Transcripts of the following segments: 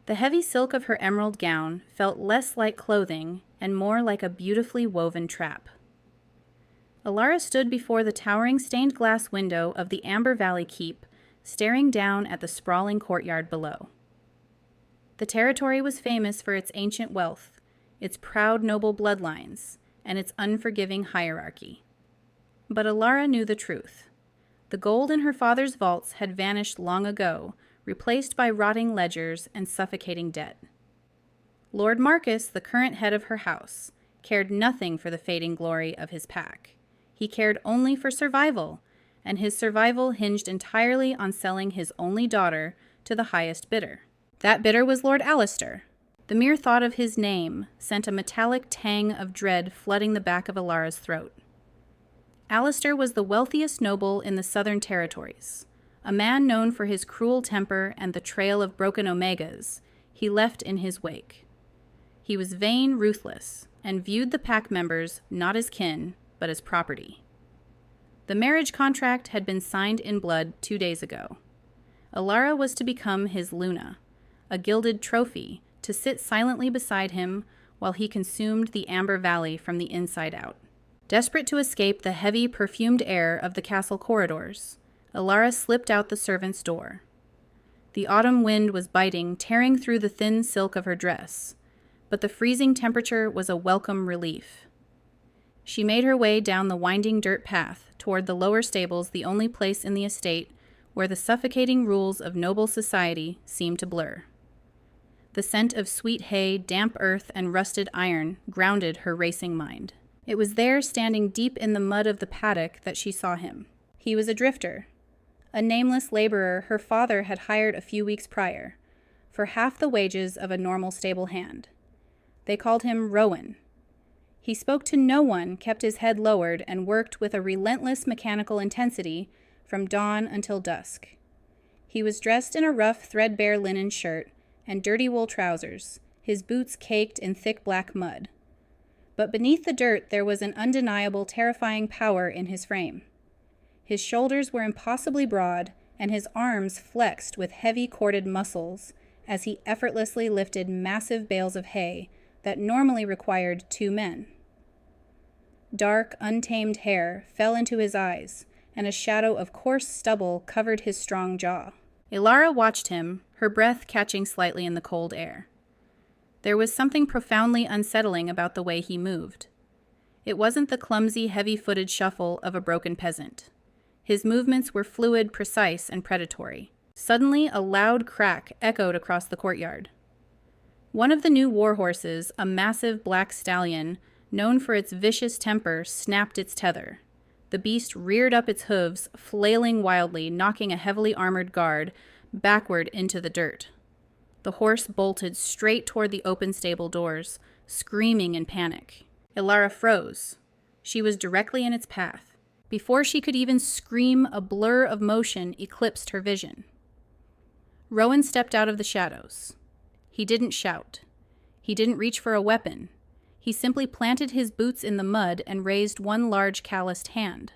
The heavy silk of her emerald gown felt less like clothing and more like a beautifully woven trap. Elara stood before the towering stained glass window of the Amber Valley Keep, staring down at the sprawling courtyard below. The territory was famous for its ancient wealth, its proud noble bloodlines, and its unforgiving hierarchy. But Elara knew the truth. The gold in her father's vaults had vanished long ago, replaced by rotting ledgers and suffocating debt. Lord Marcus, the current head of her house, cared nothing for the fading glory of his pack. He cared only for survival, and his survival hinged entirely on selling his only daughter to the highest bidder. That bidder was Lord Alistair. The mere thought of his name sent a metallic tang of dread flooding the back of Elara's throat. Alistair was the wealthiest noble in the Southern Territories. A man known for his cruel temper and the trail of broken omegas he left in his wake. He was vain, ruthless, and viewed the pack members not as kin, but as property. The marriage contract had been signed in blood 2 days ago. Elara was to become his Luna, a gilded trophy to sit silently beside him while he consumed the Amber Valley from the inside out. Desperate to escape the heavy, perfumed air of the castle corridors, Elara slipped out the servant's door. The autumn wind was biting, tearing through the thin silk of her dress, but the freezing temperature was a welcome relief. She made her way down the winding dirt path toward the lower stables, the only place in the estate where the suffocating rules of noble society seemed to blur. The scent of sweet hay, damp earth, and rusted iron grounded her racing mind. It was there, standing deep in the mud of the paddock, that she saw him. He was a drifter, a nameless laborer her father had hired a few weeks prior, for half the wages of a normal stable hand. They called him Rowan. He spoke to no one, kept his head lowered, and worked with a relentless mechanical intensity from dawn until dusk. He was dressed in a rough, threadbare linen shirt and dirty wool trousers, his boots caked in thick black mud. But beneath the dirt there was an undeniable, terrifying power in his frame. His shoulders were impossibly broad, and his arms flexed with heavy corded muscles as he effortlessly lifted massive bales of hay that normally required 2 men. Dark, untamed hair fell into his eyes, and a shadow of coarse stubble covered his strong jaw. Elara watched him, her breath catching slightly in the cold air. There was something profoundly unsettling about the way he moved. It wasn't the clumsy, heavy-footed shuffle of a broken peasant. His movements were fluid, precise, and predatory. Suddenly, a loud crack echoed across the courtyard. One of the new war horses, a massive black stallion, known for its vicious temper, snapped its tether. The beast reared up its hooves, flailing wildly, knocking a heavily armored guard backward into the dirt. The horse bolted straight toward the open stable doors, screaming in panic. Elara froze. She was directly in its path. Before she could even scream, a blur of motion eclipsed her vision. Rowan stepped out of the shadows. He didn't shout. He didn't reach for a weapon. He simply planted his boots in the mud and raised one large calloused hand.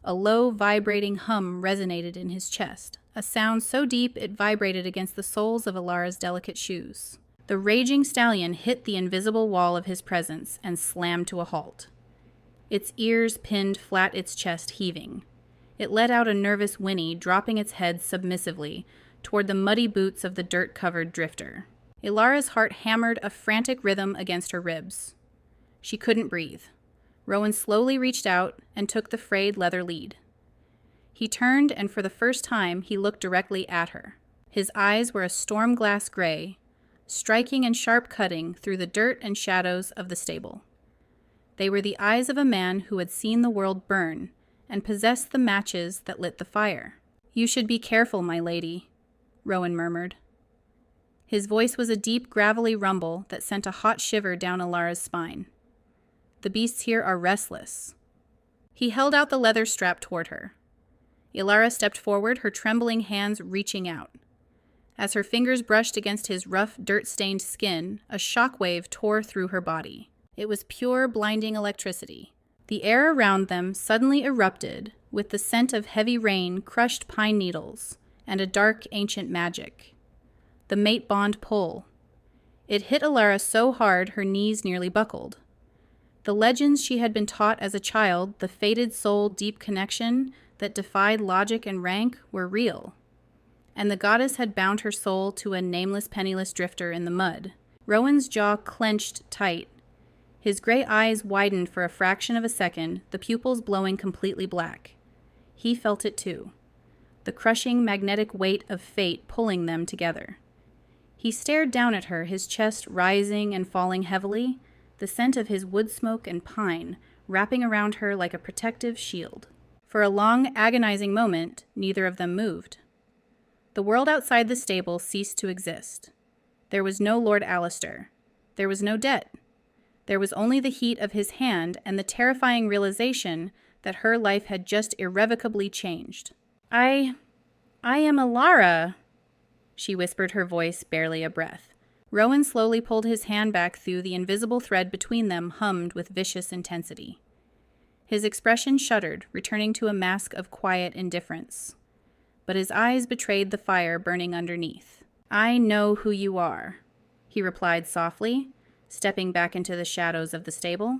A low, vibrating hum resonated in his chest, a sound so deep it vibrated against the soles of Elara's delicate shoes. The raging stallion hit the invisible wall of his presence and slammed to a halt. Its ears pinned flat, its chest heaving. It let out a nervous whinny, dropping its head submissively toward the muddy boots of the dirt-covered drifter. Elara's heart hammered a frantic rhythm against her ribs. She couldn't breathe. Rowan slowly reached out and took the frayed leather lead. He turned, and for the first time, he looked directly at her. His eyes were a storm-glass gray, striking and sharp-cutting through the dirt and shadows of the stable. They were the eyes of a man who had seen the world burn and possessed the matches that lit the fire. "You should be careful, my lady," Rowan murmured. His voice was a deep, gravelly rumble that sent a hot shiver down Elara's spine. "The beasts here are restless." He held out the leather strap toward her. Elara stepped forward, her trembling hands reaching out. As her fingers brushed against his rough, dirt-stained skin, a shockwave tore through her body. It was pure, blinding electricity. The air around them suddenly erupted with the scent of heavy rain, crushed pine needles, and a dark, ancient magic. the mate bond pull. It hit Elara so hard her knees nearly buckled. The legends she had been taught as a child, the fated soul deep connection that defied logic and rank, were real. And the goddess had bound her soul to a nameless, penniless drifter in the mud. Rowan's jaw clenched tight. His gray eyes widened for a fraction of a second, the pupils blowing completely black. He felt it too. The crushing, magnetic weight of fate pulling them together. He stared down at her, his chest rising and falling heavily, the scent of his wood smoke and pine wrapping around her like a protective shield. For a long, agonizing moment, neither of them moved. The world outside the stable ceased to exist. There was no Lord Alistair. There was no debt. There was only the heat of his hand and the terrifying realization that her life had just irrevocably changed. I am Elara, she whispered, her voice barely a breath. Rowan slowly pulled his hand back through the invisible thread between them hummed with vicious intensity. His expression shuddered, returning to a mask of quiet indifference. But his eyes betrayed the fire burning underneath. I know who you are, he replied softly, stepping back into the shadows of the stable.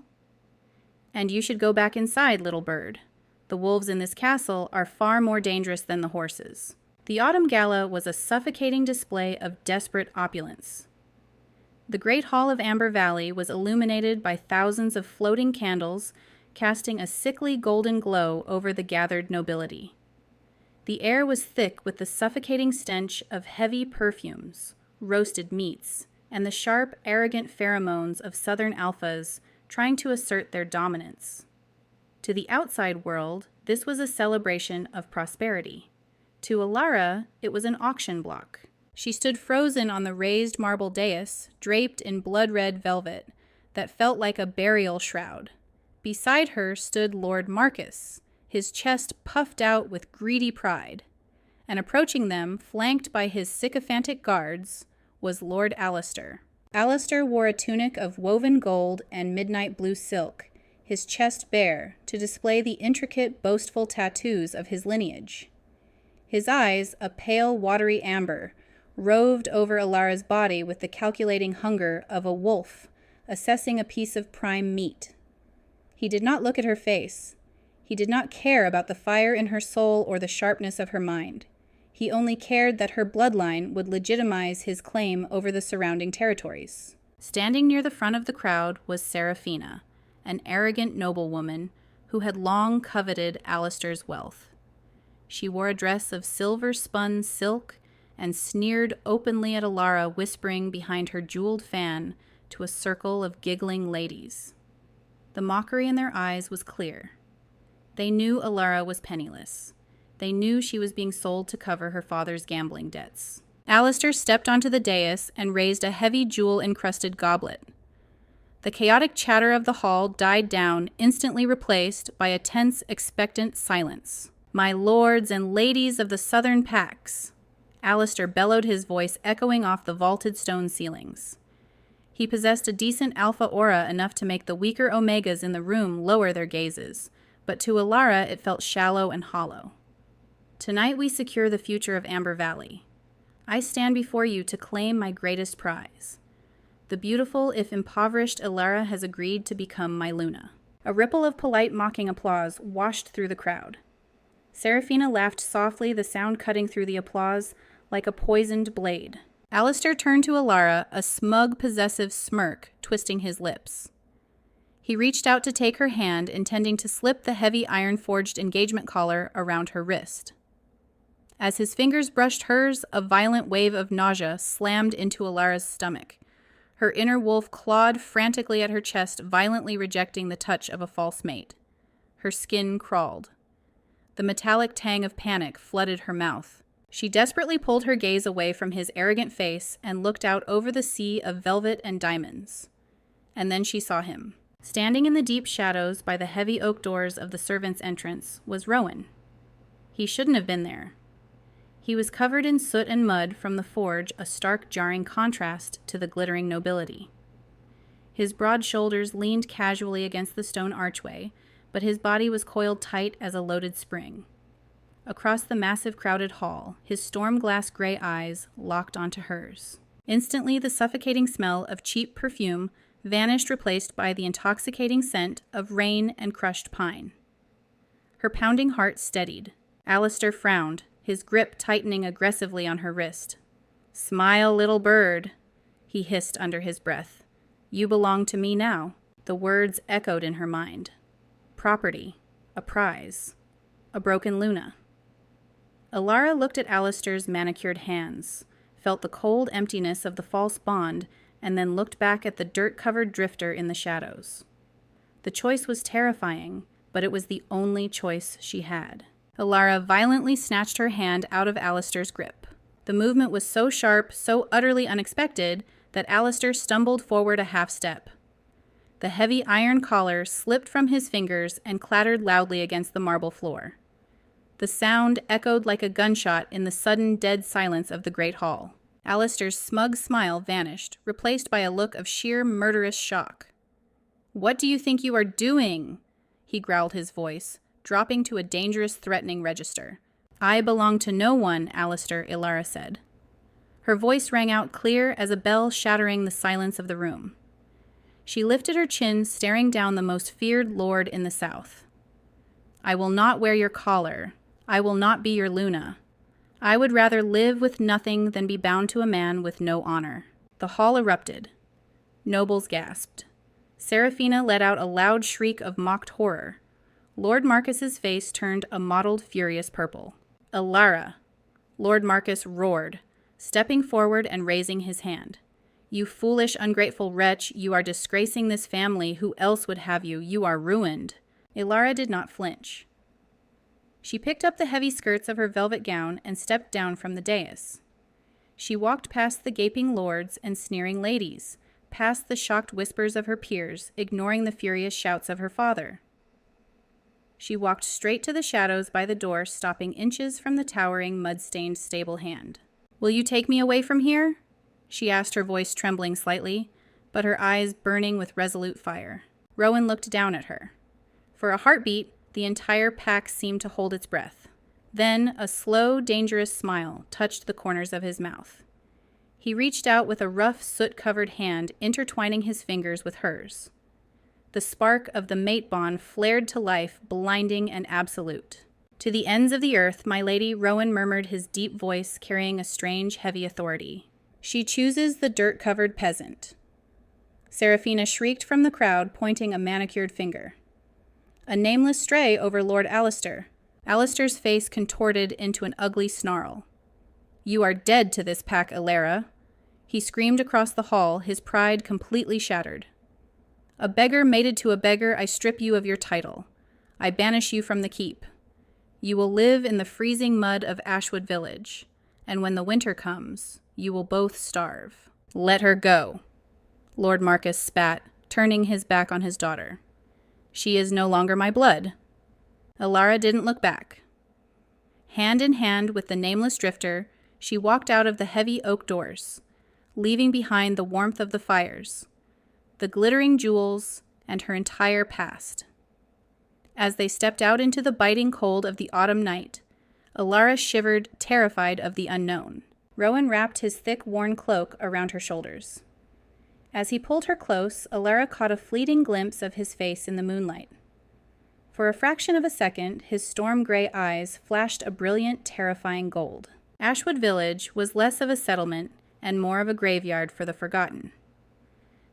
And you should go back inside, little bird. The wolves in this castle are far more dangerous than the horses. The autumn gala was a suffocating display of desperate opulence. The great hall of Amber Valley was illuminated by thousands of floating candles, casting a sickly golden glow over the gathered nobility. The air was thick with the suffocating stench of heavy perfumes, roasted meats, and the sharp, arrogant pheromones of southern alphas trying to assert their dominance. To the outside world, this was a celebration of prosperity. To Elara, it was an auction block. She stood frozen on the raised marble dais, draped in blood-red velvet that felt like a burial shroud. Beside her stood Lord Marcus, his chest puffed out with greedy pride. And approaching them, flanked by his sycophantic guards, was Lord Alistair. Alistair wore a tunic of woven gold and midnight blue silk, his chest bare, to display the intricate, boastful tattoos of his lineage. His eyes, a pale, watery amber, roved over Elara's body with the calculating hunger of a wolf assessing a piece of prime meat. He did not look at her face. He did not care about the fire in her soul or the sharpness of her mind. He only cared that her bloodline would legitimize his claim over the surrounding territories. Standing near the front of the crowd was Seraphina, an arrogant noblewoman who had long coveted Alistair's wealth. She wore a dress of silver-spun silk and sneered openly at Elara, whispering behind her jeweled fan to a circle of giggling ladies. The mockery in their eyes was clear. They knew Elara was penniless. They knew she was being sold to cover her father's gambling debts. Alistair stepped onto the dais and raised a heavy jewel-encrusted goblet. The chaotic chatter of the hall died down, instantly replaced by a tense, expectant silence. "My lords and ladies of the southern packs," Alistair bellowed, his voice echoing off the vaulted stone ceilings. He possessed a decent alpha aura enough to make the weaker omegas in the room lower their gazes, but to Elara it felt shallow and hollow. Tonight we secure the future of Amber Valley. I stand before you to claim my greatest prize. The beautiful, if impoverished, Elara has agreed to become my Luna. A ripple of polite, mocking applause washed through the crowd. Seraphina laughed softly, the sound cutting through the applause like a poisoned blade. Alistair turned to Elara, a smug, possessive smirk twisting his lips. He reached out to take her hand, intending to slip the heavy iron-forged engagement collar around her wrist. As his fingers brushed hers, a violent wave of nausea slammed into Elara's stomach. Her inner wolf clawed frantically at her chest, violently rejecting the touch of a false mate. Her skin crawled. The metallic tang of panic flooded her mouth. She desperately pulled her gaze away from his arrogant face and looked out over the sea of velvet and diamonds. And then she saw him. Standing in the deep shadows by the heavy oak doors of the servants' entrance was Rowan. He shouldn't have been there. He was covered in soot and mud from the forge, a stark, jarring contrast to the glittering nobility. His broad shoulders leaned casually against the stone archway, but his body was coiled tight as a loaded spring. across the massive crowded hall, his storm-glass gray eyes locked onto hers. Instantly, the suffocating smell of cheap perfume vanished, replaced by the intoxicating scent of rain and crushed pine. Her pounding heart steadied. Alistair frowned, his grip tightening aggressively on her wrist. "Smile, little bird," he hissed under his breath. "You belong to me now." The words echoed in her mind. Property, a prize, a broken Luna. Elara looked at Alistair's manicured hands, felt the cold emptiness of the false bond, and then looked back at the dirt-covered drifter in the shadows. The choice was terrifying, but it was the only choice she had. Elara violently snatched her hand out of Alistair's grip. The movement was so sharp, so utterly unexpected, that Alistair stumbled forward a half-step. The heavy iron collar slipped from his fingers and clattered loudly against the marble floor. The sound echoed like a gunshot in the sudden dead silence of the great hall. Alistair's smug smile vanished, replaced by a look of sheer murderous shock. "What do you think you are doing?" he growled, his voice dropping to a dangerous, threatening register. "I belong to no one, Alistair," Elara said. Her voice rang out clear as a bell shattering the silence of the room. She lifted her chin, staring down the most feared lord in the south. "I will not wear your collar. I will not be your Luna. I would rather live with nothing than be bound to a man with no honor." The hall erupted. Nobles gasped. Seraphina let out a loud shriek of mocked horror. Lord Marcus's face turned a mottled, furious purple. "Elara!" Lord Marcus roared, stepping forward and raising his hand. "You foolish, ungrateful wretch, you are disgracing this family. Who else would have you? You are ruined." Elara did not flinch. She picked up the heavy skirts of her velvet gown and stepped down from the dais. She walked past the gaping lords and sneering ladies, past the shocked whispers of her peers, ignoring the furious shouts of her father. She walked straight to the shadows by the door, stopping inches from the towering, mud-stained stable hand. "Will you take me away from here?" she asked, her voice trembling slightly, but her eyes burning with resolute fire. Rowan looked down at her. For a heartbeat, the entire pack seemed to hold its breath. Then a slow, dangerous smile touched the corners of his mouth. He reached out with a rough, soot-covered hand, intertwining his fingers with hers. The spark of the mate bond flared to life, blinding and absolute. "To the ends of the earth, my lady," Rowan murmured, his deep voice carrying a strange, heavy authority. "She chooses the dirt-covered peasant." Seraphina shrieked from the crowd, pointing a manicured finger. "A nameless stray over Lord Alistair." Alistair's face contorted into an ugly snarl. "You are dead to this pack, Elara." He screamed across the hall, his pride completely shattered. "A beggar mated to a beggar, I strip you of your title. I banish you from the keep. You will live in the freezing mud of Ashwood village, and when the winter comes, you will both starve." "Let her go," Lord Marcus spat, turning his back on his daughter. "She is no longer my blood." Elara didn't look back. Hand in hand with the nameless drifter, she walked out of the heavy oak doors, leaving behind the warmth of the fires, the glittering jewels, and her entire past. As they stepped out into the biting cold of the autumn night, Elara shivered, terrified of the unknown. Rowan wrapped his thick, worn cloak around her shoulders. As he pulled her close, Elara caught a fleeting glimpse of his face in the moonlight. For a fraction of a second, his storm-gray eyes flashed a brilliant, terrifying gold. Ashwood Village was less of a settlement and more of a graveyard for the forgotten.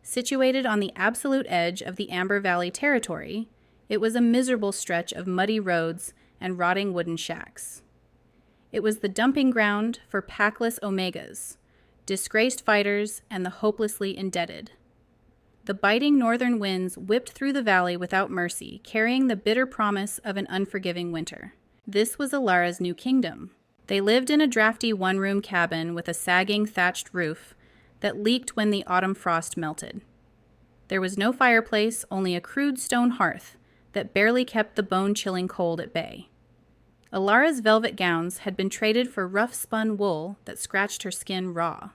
Situated on the absolute edge of the Amber Valley territory, it was a miserable stretch of muddy roads and rotting wooden shacks. It was the dumping ground for packless Omegas, disgraced fighters, and the hopelessly indebted. The biting northern winds whipped through the valley without mercy, carrying the bitter promise of an unforgiving winter. This was Elara's new kingdom. They lived in a drafty one-room cabin with a sagging thatched roof that leaked when the autumn frost melted. There was no fireplace, only a crude stone hearth that barely kept the bone-chilling cold at bay. Elara's velvet gowns had been traded for rough-spun wool that scratched her skin raw.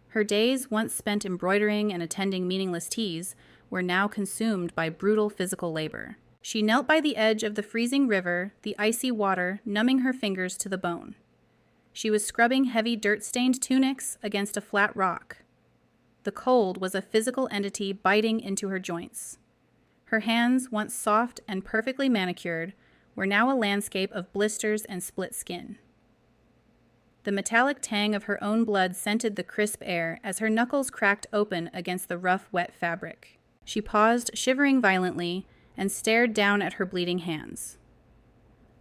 Her days, once spent embroidering and attending meaningless teas, were now consumed by brutal physical labor. She knelt by the edge of the freezing river, the icy water numbing her fingers to the bone. She was scrubbing heavy dirt-stained tunics against a flat rock. The cold was a physical entity biting into her joints. Her hands, once soft and perfectly manicured, were now a landscape of blisters and split skin. The metallic tang of her own blood scented the crisp air as her knuckles cracked open against the rough, wet fabric. She paused, shivering violently, and stared down at her bleeding hands.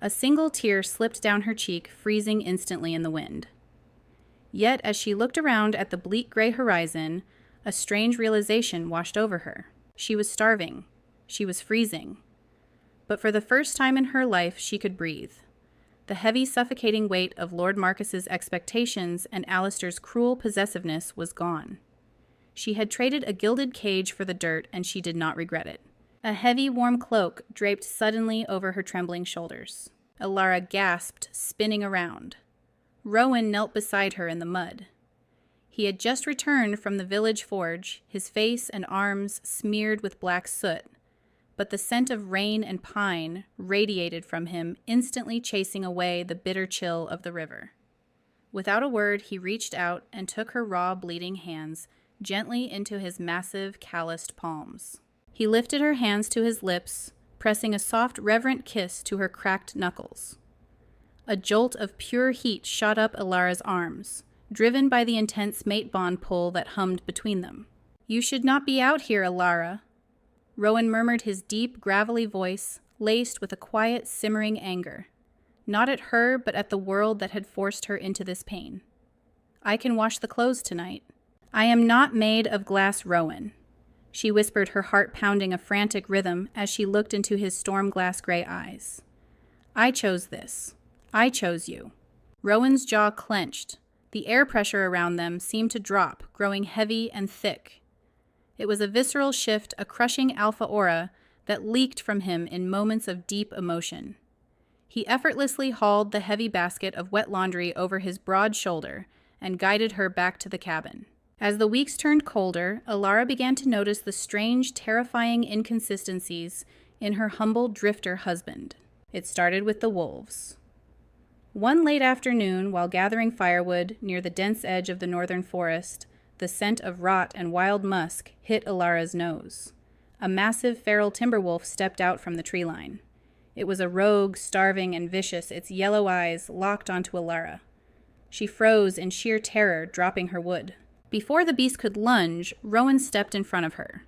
A single tear slipped down her cheek, freezing instantly in the wind. Yet, as she looked around at the bleak gray horizon, a strange realization washed over her. She was starving. She was freezing. But for the first time in her life, she could breathe. The heavy, suffocating weight of Lord Marcus's expectations and Alistair's cruel possessiveness was gone. She had traded a gilded cage for the dirt, and she did not regret it. A heavy, warm cloak draped suddenly over her trembling shoulders. Elara gasped, spinning around. Rowan knelt beside her in the mud. He had just returned from the village forge, his face and arms smeared with black soot, but the scent of rain and pine radiated from him, instantly chasing away the bitter chill of the river. Without a word, he reached out and took her raw, bleeding hands gently into his massive, calloused palms. He lifted her hands to his lips, pressing a soft, reverent kiss to her cracked knuckles. A jolt of pure heat shot up Elara's arms, driven by the intense mate bond pull that hummed between them. "You should not be out here, Elara," Rowan murmured, his deep, gravelly voice laced with a quiet, simmering anger. Not at her, but at the world that had forced her into this pain. "I can wash the clothes tonight." "I am not made of glass, Rowan," she whispered, her heart pounding a frantic rhythm as she looked into his storm-glass gray eyes. "I chose this. I chose you." Rowan's jaw clenched. The air pressure around them seemed to drop, growing heavy and thick. It was a visceral shift, a crushing alpha aura that leaked from him in moments of deep emotion. He effortlessly hauled the heavy basket of wet laundry over his broad shoulder and guided her back to the cabin. As the weeks turned colder, Elara began to notice the strange, terrifying inconsistencies in her humble drifter husband. It started with the wolves. One late afternoon, while gathering firewood near the dense edge of the northern forest, the scent of rot and wild musk hit Elara's nose. A massive feral timber wolf stepped out from the tree line. It was a rogue, starving, and vicious, its yellow eyes locked onto Elara. She froze in sheer terror, dropping her wood. Before the beast could lunge, Rowan stepped in front of her.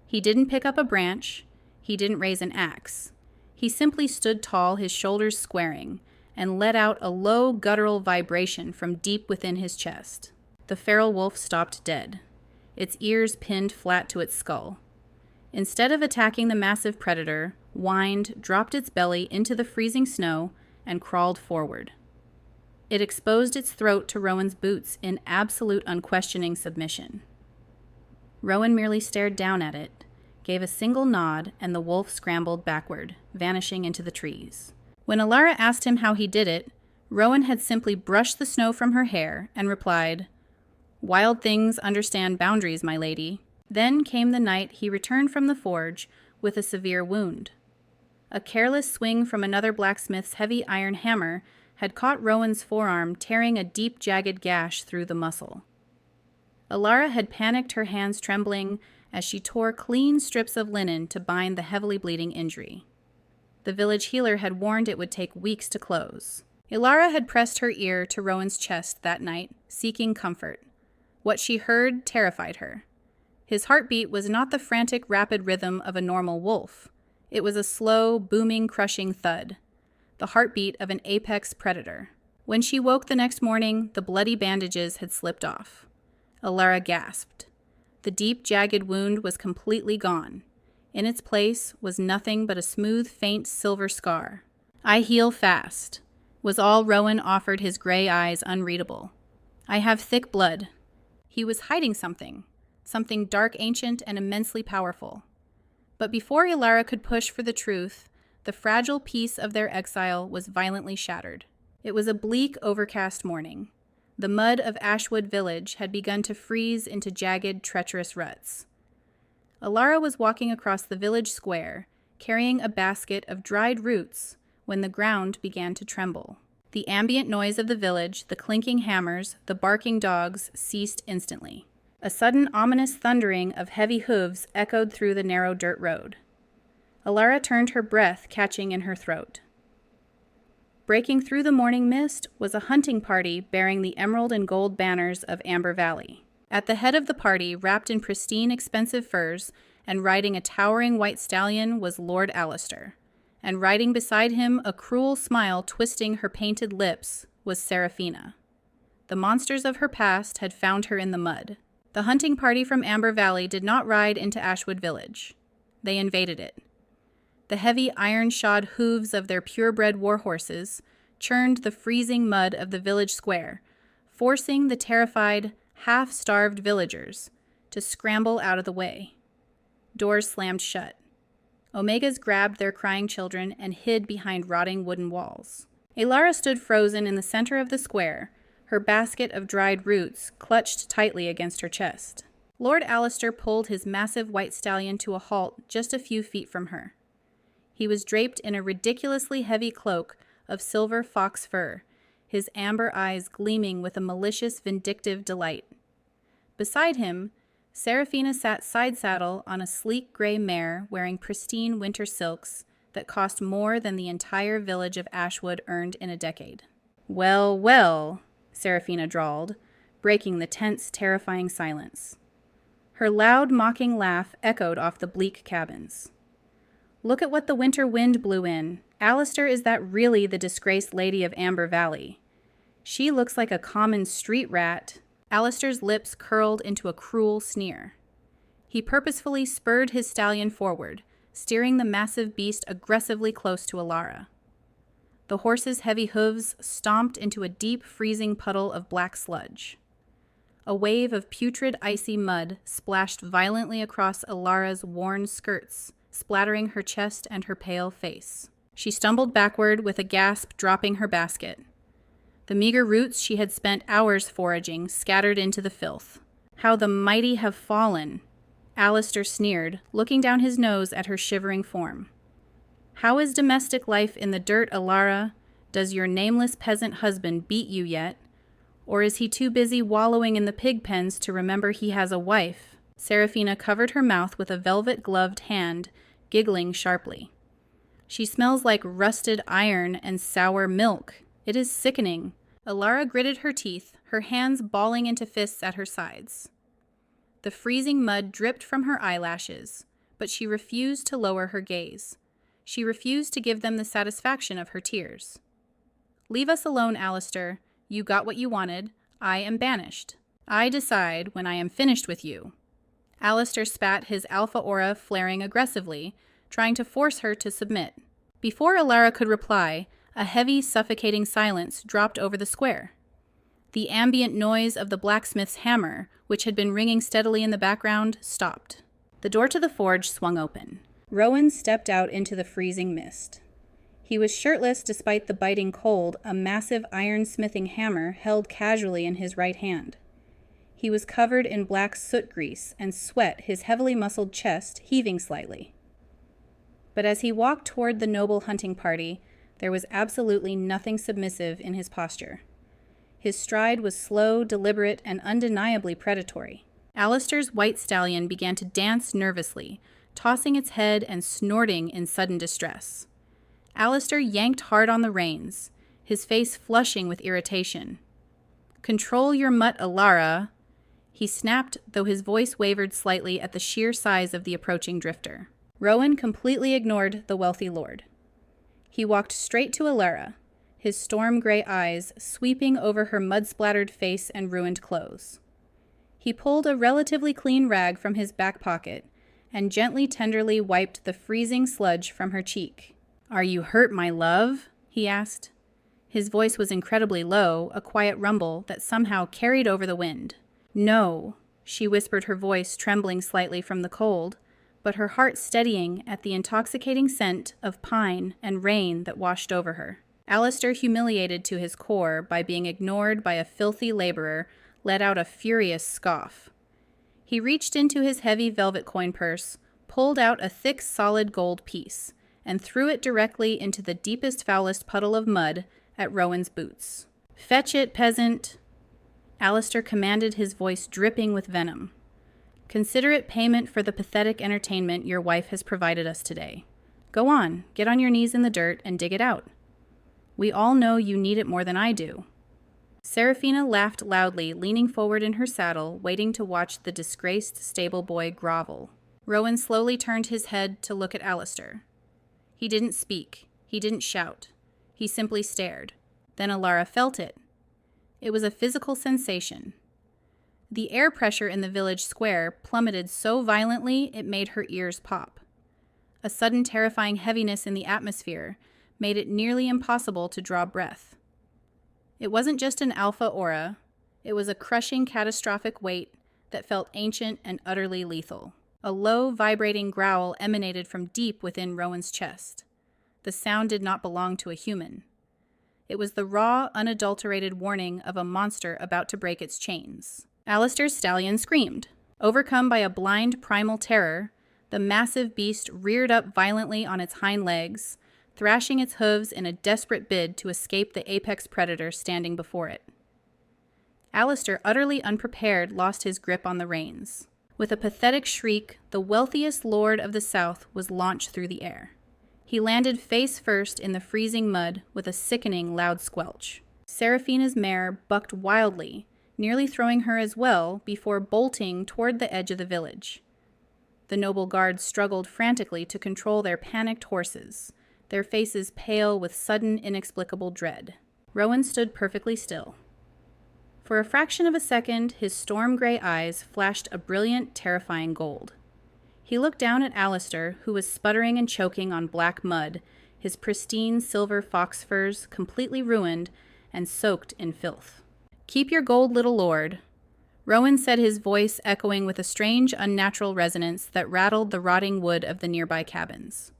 He didn't pick up a branch. He didn't raise an axe. He simply stood tall, his shoulders squaring, and let out a low, guttural vibration from deep within his chest. The feral wolf stopped dead, its ears pinned flat to its skull. Instead of attacking the massive predator, whined, dropped its belly into the freezing snow, and crawled forward. It exposed its throat to Rowan's boots in absolute unquestioning submission. Rowan merely stared down at it, gave a single nod, and the wolf scrambled backward, vanishing into the trees. When Elara asked him how he did it, Rowan had simply brushed the snow from her hair and replied, "Wild things understand boundaries, my lady." Then came the night he returned from the forge with a severe wound. A careless swing from another blacksmith's heavy iron hammer had caught Rowan's forearm, tearing a deep, jagged gash through the muscle. Elara had panicked, her hands trembling, as she tore clean strips of linen to bind the heavily bleeding injury. The village healer had warned it would take weeks to close. Elara had pressed her ear to Rowan's chest that night, seeking comfort. What she heard terrified her. His heartbeat was not the frantic, rapid rhythm of a normal wolf. It was a slow, booming, crushing thud. The heartbeat of an apex predator. When she woke the next morning, the bloody bandages had slipped off. Elara gasped. The deep, jagged wound was completely gone. In its place was nothing but a smooth, faint silver scar. "I heal fast," was all Rowan offered, his gray eyes unreadable. "I have thick blood." He was hiding something dark, ancient, and immensely powerful. But before Elara could push for the truth, the fragile peace of their exile was violently shattered. It was a bleak, overcast morning. The mud of Ashwood village had begun to freeze into jagged, treacherous ruts. Elara was walking across the village square, carrying a basket of dried roots when the ground began to tremble. The ambient noise of the village, the clinking hammers, the barking dogs ceased instantly. A sudden ominous thundering of heavy hooves echoed through the narrow dirt road. Elara turned, her breath catching in her throat. Breaking through the morning mist was a hunting party bearing the emerald and gold banners of Amber Valley. At the head of the party, wrapped in pristine, expensive furs and riding a towering white stallion, was Lord Alistair, and riding beside him, a cruel smile twisting her painted lips, was Seraphina. The monsters of her past had found her in the mud. The hunting party from Amber Valley did not ride into Ashwood Village. They invaded it. The heavy iron-shod hooves of their purebred war horses churned the freezing mud of the village square, forcing the terrified, half-starved villagers to scramble out of the way. Doors slammed shut. Omegas grabbed their crying children and hid behind rotting wooden walls. Elara stood frozen in the center of the square, her basket of dried roots clutched tightly against her chest. Lord Alistair pulled his massive white stallion to a halt just a few feet from her. He was draped in a ridiculously heavy cloak of silver fox fur, his amber eyes gleaming with a malicious, vindictive delight. Beside him, Seraphina sat side-saddle on a sleek gray mare wearing pristine winter silks that cost more than the entire village of Ashwood earned in a decade. "Well, well," Seraphina drawled, breaking the tense, terrifying silence. Her loud, mocking laugh echoed off the bleak cabins. "Look at what the winter wind blew in. Alistair, is that really the disgraced lady of Amber Valley? She looks like a common street rat." Alistair's lips curled into a cruel sneer. He purposefully spurred his stallion forward, steering the massive beast aggressively close to Elara. The horse's heavy hooves stomped into a deep, freezing puddle of black sludge. A wave of putrid, icy mud splashed violently across Elara's worn skirts, splattering her chest and her pale face. She stumbled backward with a gasp, dropping her basket. The meager roots she had spent hours foraging scattered into the filth. "How the mighty have fallen," Alistair sneered, looking down his nose at her shivering form. "How is domestic life in the dirt, Elara? Does your nameless peasant husband beat you yet? Or is he too busy wallowing in the pig pens to remember he has a wife?" Seraphina covered her mouth with a velvet-gloved hand, giggling sharply. "She smells like rusted iron and sour milk. It is sickening." Elara gritted her teeth, her hands balling into fists at her sides. The freezing mud dripped from her eyelashes, but she refused to lower her gaze. She refused to give them the satisfaction of her tears. "Leave us alone, Alistair. You got what you wanted. I am banished. I decide when I am finished with you." Alistair spat, his alpha aura flaring aggressively, trying to force her to submit. Before Elara could reply, a heavy, suffocating silence dropped over the square. The ambient noise of the blacksmith's hammer, which had been ringing steadily in the background, stopped. The door to the forge swung open. Rowan stepped out into the freezing mist. He was shirtless despite the biting cold, a massive iron-smithing hammer held casually in his right hand. He was covered in black soot grease and sweat, his heavily muscled chest heaving slightly. But as he walked toward the noble hunting party, there was absolutely nothing submissive in his posture. His stride was slow, deliberate, and undeniably predatory. Alistair's white stallion began to dance nervously, tossing its head and snorting in sudden distress. Alistair yanked hard on the reins, his face flushing with irritation. "Control your mutt, Elara," he snapped, though his voice wavered slightly at the sheer size of the approaching drifter. Rowan completely ignored the wealthy lord. He walked straight to Elara, his storm-gray eyes sweeping over her mud-splattered face and ruined clothes. He pulled a relatively clean rag from his back pocket and gently, tenderly wiped the freezing sludge from her cheek. "Are you hurt, my love?" he asked. His voice was incredibly low, a quiet rumble that somehow carried over the wind. "No," she whispered, her voice trembling slightly from the cold, but her heart steadying at the intoxicating scent of pine and rain that washed over her. Alistair, humiliated to his core by being ignored by a filthy laborer, let out a furious scoff. He reached into his heavy velvet coin purse, pulled out a thick, solid gold piece, and threw it directly into the deepest, foulest puddle of mud at Rowan's boots. "Fetch it, peasant!" Alistair commanded, his voice dripping with venom. "Consider it payment for the pathetic entertainment your wife has provided us today. Go on, get on your knees in the dirt and dig it out. We all know you need it more than I do." Seraphina laughed loudly, leaning forward in her saddle, waiting to watch the disgraced stable boy grovel. Rowan slowly turned his head to look at Alistair. He didn't speak. He didn't shout. He simply stared. Then Elara felt it. It was a physical sensation. The air pressure in the village square plummeted so violently it made her ears pop. A sudden terrifying heaviness in the atmosphere made it nearly impossible to draw breath. It wasn't just an alpha aura, it was a crushing, catastrophic weight that felt ancient and utterly lethal. A low, vibrating growl emanated from deep within Rowan's chest. The sound did not belong to a human. It was the raw, unadulterated warning of a monster about to break its chains. Alistair's stallion screamed. Overcome by a blind, primal terror, the massive beast reared up violently on its hind legs, thrashing its hooves in a desperate bid to escape the apex predator standing before it. Alistair, utterly unprepared, lost his grip on the reins. With a pathetic shriek, the wealthiest lord of the south was launched through the air. He landed face first in the freezing mud with a sickening loud squelch. Seraphina's mare bucked wildly, nearly throwing her as well before bolting toward the edge of the village. The noble guards struggled frantically to control their panicked horses, their faces pale with sudden, inexplicable dread. Rowan stood perfectly still. For a fraction of a second, his storm-gray eyes flashed a brilliant, terrifying gold. He looked down at Alistair, who was sputtering and choking on black mud, his pristine silver fox furs completely ruined and soaked in filth. "Keep your gold, little lord," Rowan said, his voice echoing with a strange, unnatural resonance that rattled the rotting wood of the nearby cabins.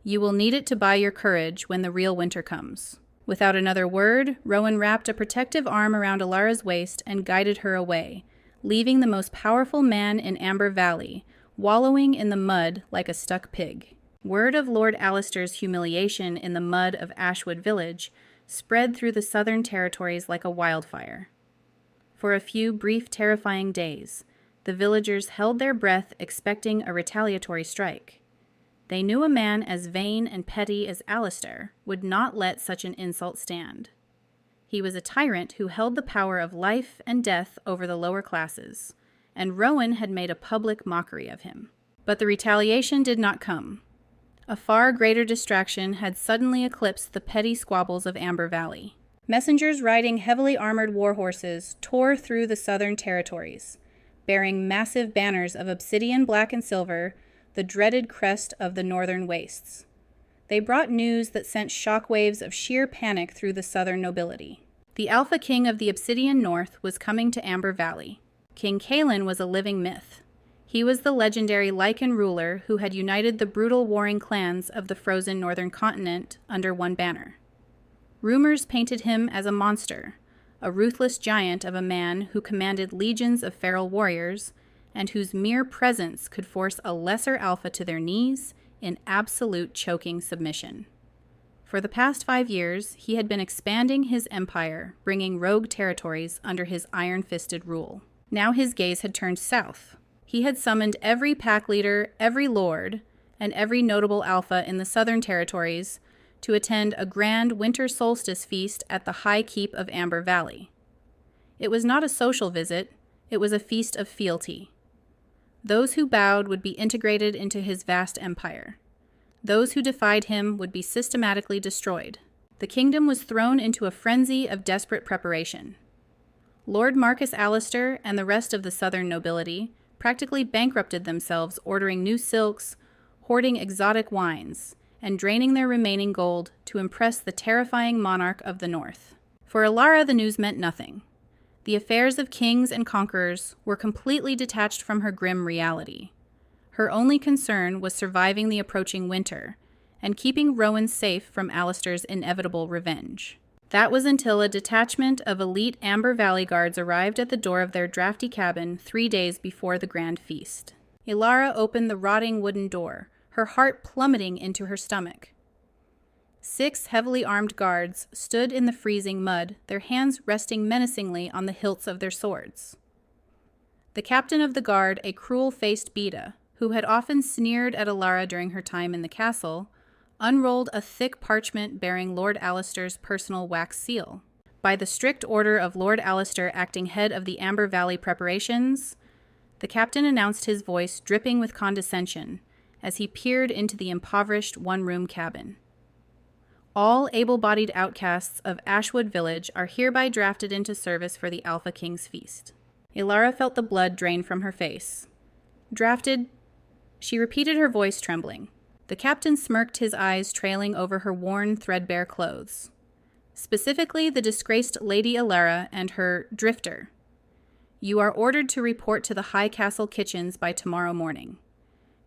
"You will need it to buy your courage when the real winter comes." Without another word, Rowan wrapped a protective arm around Elara's waist and guided her away, leaving the most powerful man in Amber Valley, wallowing in the mud like a stuck pig. Word of Lord Alistair's humiliation in the mud of Ashwood village spread through the southern territories like a wildfire. For a few brief, terrifying days, the villagers held their breath, expecting a retaliatory strike. They knew a man as vain and petty as Alistair would not let such an insult stand. He was a tyrant who held the power of life and death over the lower classes, and Rowan had made a public mockery of him. But the retaliation did not come. A far greater distraction had suddenly eclipsed the petty squabbles of Amber Valley. Messengers riding heavily armored war horses tore through the southern territories, bearing massive banners of obsidian black and silver, the dreaded crest of the northern wastes. They brought news that sent shockwaves of sheer panic through the southern nobility. The Alpha King of the Obsidian North was coming to Amber Valley. King Kaelin was a living myth. He was the legendary Lycan ruler who had united the brutal warring clans of the frozen northern continent under one banner. Rumors painted him as a monster, a ruthless giant of a man who commanded legions of feral warriors, and whose mere presence could force a lesser alpha to their knees in absolute choking submission. For the past 5 years, he had been expanding his empire, bringing rogue territories under his iron-fisted rule. Now his gaze had turned south. He had summoned every pack leader, every lord, and every notable alpha in the southern territories to attend a grand winter solstice feast at the High Keep of Amber Valley. It was not a social visit, it was a feast of fealty. Those who bowed would be integrated into his vast empire. Those who defied him would be systematically destroyed. The kingdom was thrown into a frenzy of desperate preparation. Lord Marcus Alistair and the rest of the southern nobility practically bankrupted themselves, ordering new silks, hoarding exotic wines, and draining their remaining gold to impress the terrifying monarch of the north. For Elara, the news meant nothing. The affairs of kings and conquerors were completely detached from her grim reality. Her only concern was surviving the approaching winter and keeping Rowan safe from Alistair's inevitable revenge. That was until a detachment of elite Amber Valley guards arrived at the door of their drafty cabin 3 days before the grand feast. Elara opened the rotting wooden door, her heart plummeting into her stomach. 6 heavily armed guards stood in the freezing mud, their hands resting menacingly on the hilts of their swords. The captain of the guard, a cruel-faced Beta, who had often sneered at Elara during her time in the castle, unrolled a thick parchment bearing Lord Alistair's personal wax seal. By the strict order of Lord Alistair acting head of the Amber Valley preparations, the captain announced, his voice dripping with condescension, as he peered into the impoverished one-room cabin. All able-bodied outcasts of Ashwood Village are hereby drafted into service for the Alpha King's feast. Elara felt the blood drain from her face. Drafted? She repeated, her voice trembling. The captain smirked, his eyes trailing over her worn, threadbare clothes. Specifically, the disgraced Lady Elara and her drifter. You are ordered to report to the High Castle kitchens by tomorrow morning.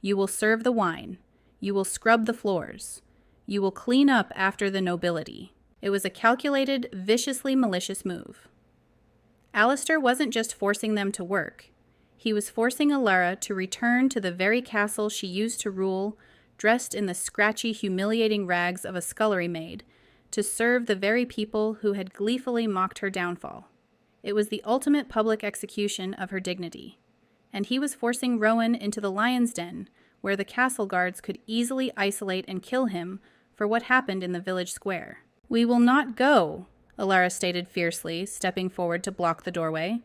You will serve the wine. You will scrub the floors. You will clean up after the nobility. It was a calculated, viciously malicious move. Alistair wasn't just forcing them to work. He was forcing Elara to return to the very castle she used to rule, dressed in the scratchy, humiliating rags of a scullery maid, to serve the very people who had gleefully mocked her downfall. It was the ultimate public execution of her dignity. And he was forcing Rowan into the lion's den, where the castle guards could easily isolate and kill him for what happened in the village square. "We will not go," Elara stated fiercely, stepping forward to block the doorway.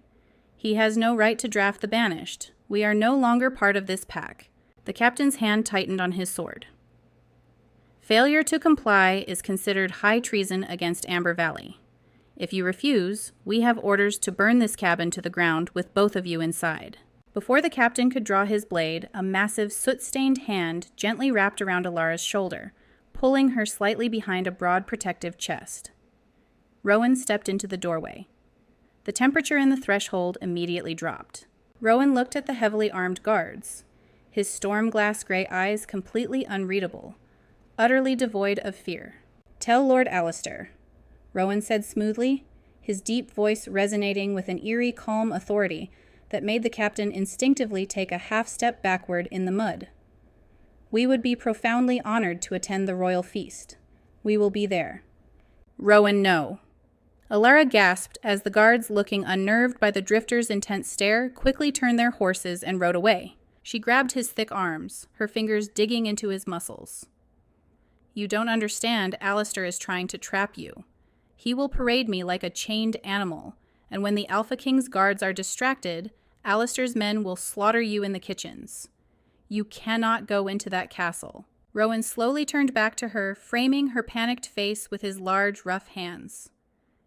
"He has no right to draft the Banished. We are no longer part of this pack." The captain's hand tightened on his sword. "Failure to comply is considered high treason against Amber Valley. If you refuse, we have orders to burn this cabin to the ground with both of you inside." Before the captain could draw his blade, a massive, soot-stained hand gently wrapped around Elara's shoulder, pulling her slightly behind a broad protective chest. Rowan stepped into the doorway. The temperature in the threshold immediately dropped. Rowan looked at the heavily armed guards, his storm-glass gray eyes completely unreadable, utterly devoid of fear. "Tell Lord Alistair," Rowan said smoothly, his deep voice resonating with an eerie, calm authority that made the captain instinctively take a half-step backward in the mud. "We would be profoundly honored to attend the royal feast. We will be there." "Rowan, no." Elara gasped as the guards, looking unnerved by the drifter's intense stare, quickly turned their horses and rode away. She grabbed his thick arms, her fingers digging into his muscles. "You don't understand. Alistair is trying to trap you. He will parade me like a chained animal, and when the Alpha King's guards are distracted, Alistair's men will slaughter you in the kitchens. You cannot go into that castle." Rowan slowly turned back to her, framing her panicked face with his large, rough hands.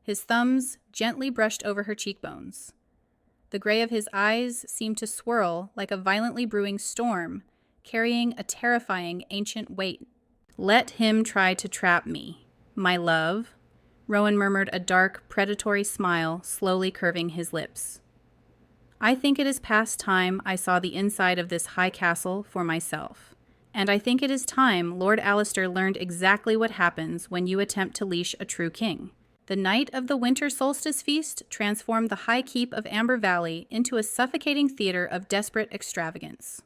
His thumbs gently brushed over her cheekbones. The gray of his eyes seemed to swirl like a violently brewing storm, carrying a terrifying ancient weight. "Let him try to trap me, my love," Rowan murmured, a dark, predatory smile slowly curving his lips. "I think it is past time I saw the inside of this high castle for myself. And I think it is time Lord Alistair learned exactly what happens when you attempt to leash a true king." The night of the winter solstice feast transformed the high keep of Amber Valley into a suffocating theater of desperate extravagance.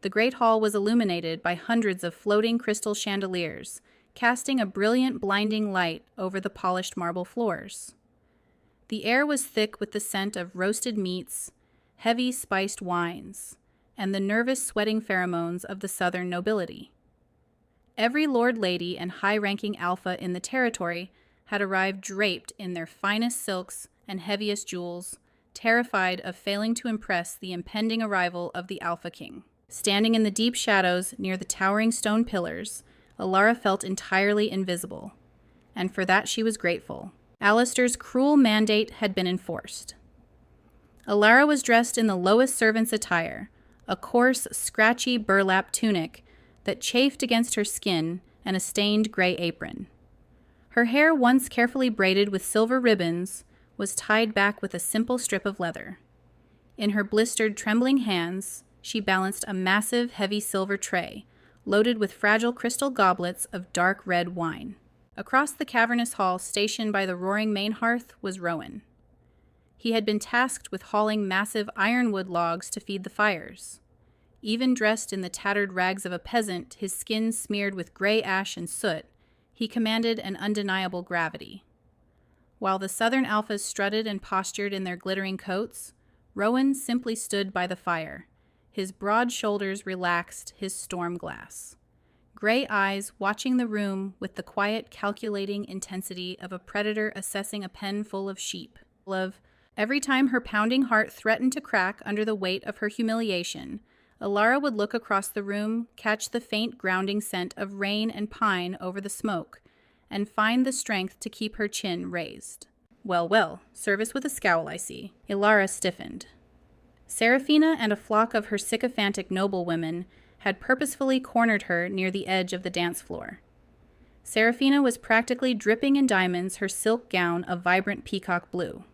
The great hall was illuminated by hundreds of floating crystal chandeliers, casting a brilliant, blinding light over the polished marble floors. The air was thick with the scent of roasted meats, heavy spiced wines, and the nervous sweating pheromones of the southern nobility. Every lord, lady, and high-ranking alpha in the territory had arrived draped in their finest silks and heaviest jewels, terrified of failing to impress the impending arrival of the Alpha King. Standing in the deep shadows near the towering stone pillars, Elara felt entirely invisible, and for that she was grateful. Alistair's cruel mandate had been enforced. Elara was dressed in the lowest servant's attire, a coarse, scratchy burlap tunic that chafed against her skin and a stained gray apron. Her hair, once carefully braided with silver ribbons, was tied back with a simple strip of leather. In her blistered, trembling hands, she balanced a massive, heavy silver tray, loaded with fragile crystal goblets of dark red wine. Across the cavernous hall, stationed by the roaring main hearth, was Rowan. He had been tasked with hauling massive ironwood logs to feed the fires. Even dressed in the tattered rags of a peasant, his skin smeared with gray ash and soot, he commanded an undeniable gravity. While the southern alphas strutted and postured in their glittering coats, Rowan simply stood by the fire, his broad shoulders relaxed, his storm glass. Gray eyes watching the room with the quiet, calculating intensity of a predator assessing a pen full of sheep. Every time her pounding heart threatened to crack under the weight of her humiliation, Elara would look across the room, catch the faint grounding scent of rain and pine over the smoke, and find the strength to keep her chin raised. Well, well, service with a scowl, I see. Elara stiffened. Seraphina and a flock of her sycophantic noblewomen had purposefully cornered her near the edge of the dance floor. Seraphina was practically dripping in diamonds, her silk gown of vibrant peacock blue.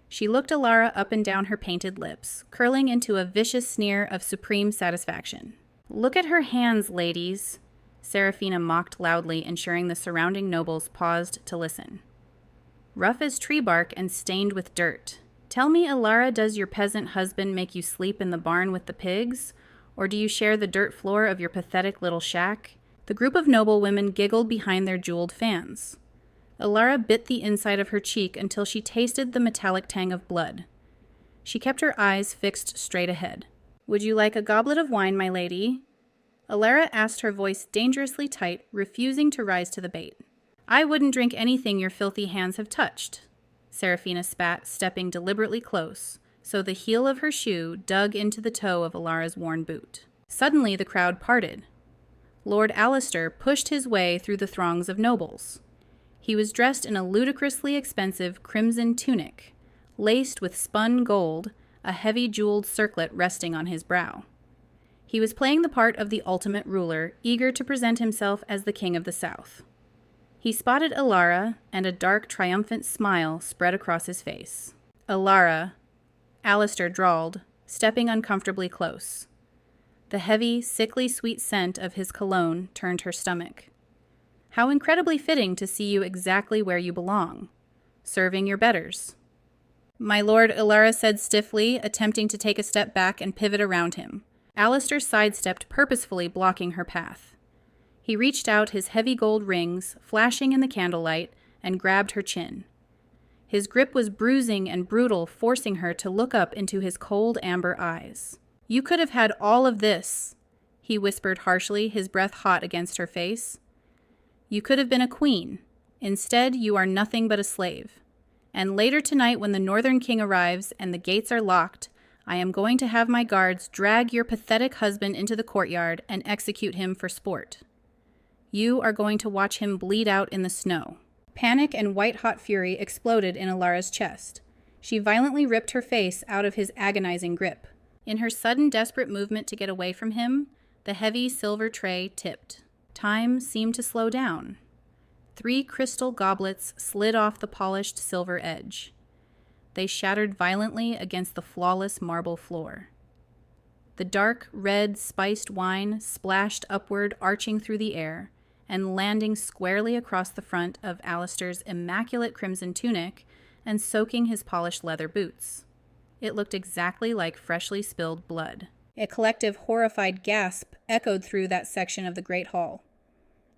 She looked Elara up and down her painted lips, curling into a vicious sneer of supreme satisfaction. "Look at her hands, ladies," Seraphina mocked loudly, ensuring the surrounding nobles paused to listen. "Rough as tree bark and stained with dirt. Tell me, Elara, does your peasant husband make you sleep in the barn with the pigs? Or do you share the dirt floor of your pathetic little shack?" The group of noblewomen giggled behind their jeweled fans. Elara bit the inside of her cheek until she tasted the metallic tang of blood. She kept her eyes fixed straight ahead. "Would you like a goblet of wine, my lady?" Elara asked, her voice dangerously tight, refusing to rise to the bait. "I wouldn't drink anything your filthy hands have touched," Seraphina spat, stepping deliberately close, so the heel of her shoe dug into the toe of Elara's worn boot. Suddenly the crowd parted. Lord Alistair pushed his way through the throngs of nobles. He was dressed in a ludicrously expensive crimson tunic, laced with spun gold, a heavy jeweled circlet resting on his brow. He was playing the part of the ultimate ruler, eager to present himself as the king of the South. He spotted Elara, and a dark, triumphant smile spread across his face. "Elara," Alistair drawled, stepping uncomfortably close. The heavy, sickly sweet scent of his cologne turned her stomach. "How incredibly fitting to see you exactly where you belong, serving your betters." "My lord," Elara said stiffly, attempting to take a step back and pivot around him. Alistair sidestepped, purposefully blocking her path. He reached out his heavy gold rings, flashing in the candlelight, and grabbed her chin. His grip was bruising and brutal, forcing her to look up into his cold amber eyes. "You could have had all of this," he whispered harshly, his breath hot against her face. "You could have been a queen. Instead, you are nothing but a slave. And later tonight, when the Northern King arrives and the gates are locked, I am going to have my guards drag your pathetic husband into the courtyard and execute him for sport. You are going to watch him bleed out in the snow." Panic and white-hot fury exploded in Elara's chest. She violently ripped her face out of his agonizing grip. In her sudden, desperate movement to get away from him, the heavy silver tray tipped. Time seemed to slow down. 3 crystal goblets slid off the polished silver edge. They shattered violently against the flawless marble floor. The dark, red, spiced wine splashed upward, arching through the air, and landing squarely across the front of Alistair's immaculate crimson tunic and soaking his polished leather boots. It looked exactly like freshly spilled blood. A collective horrified gasp echoed through that section of the great hall.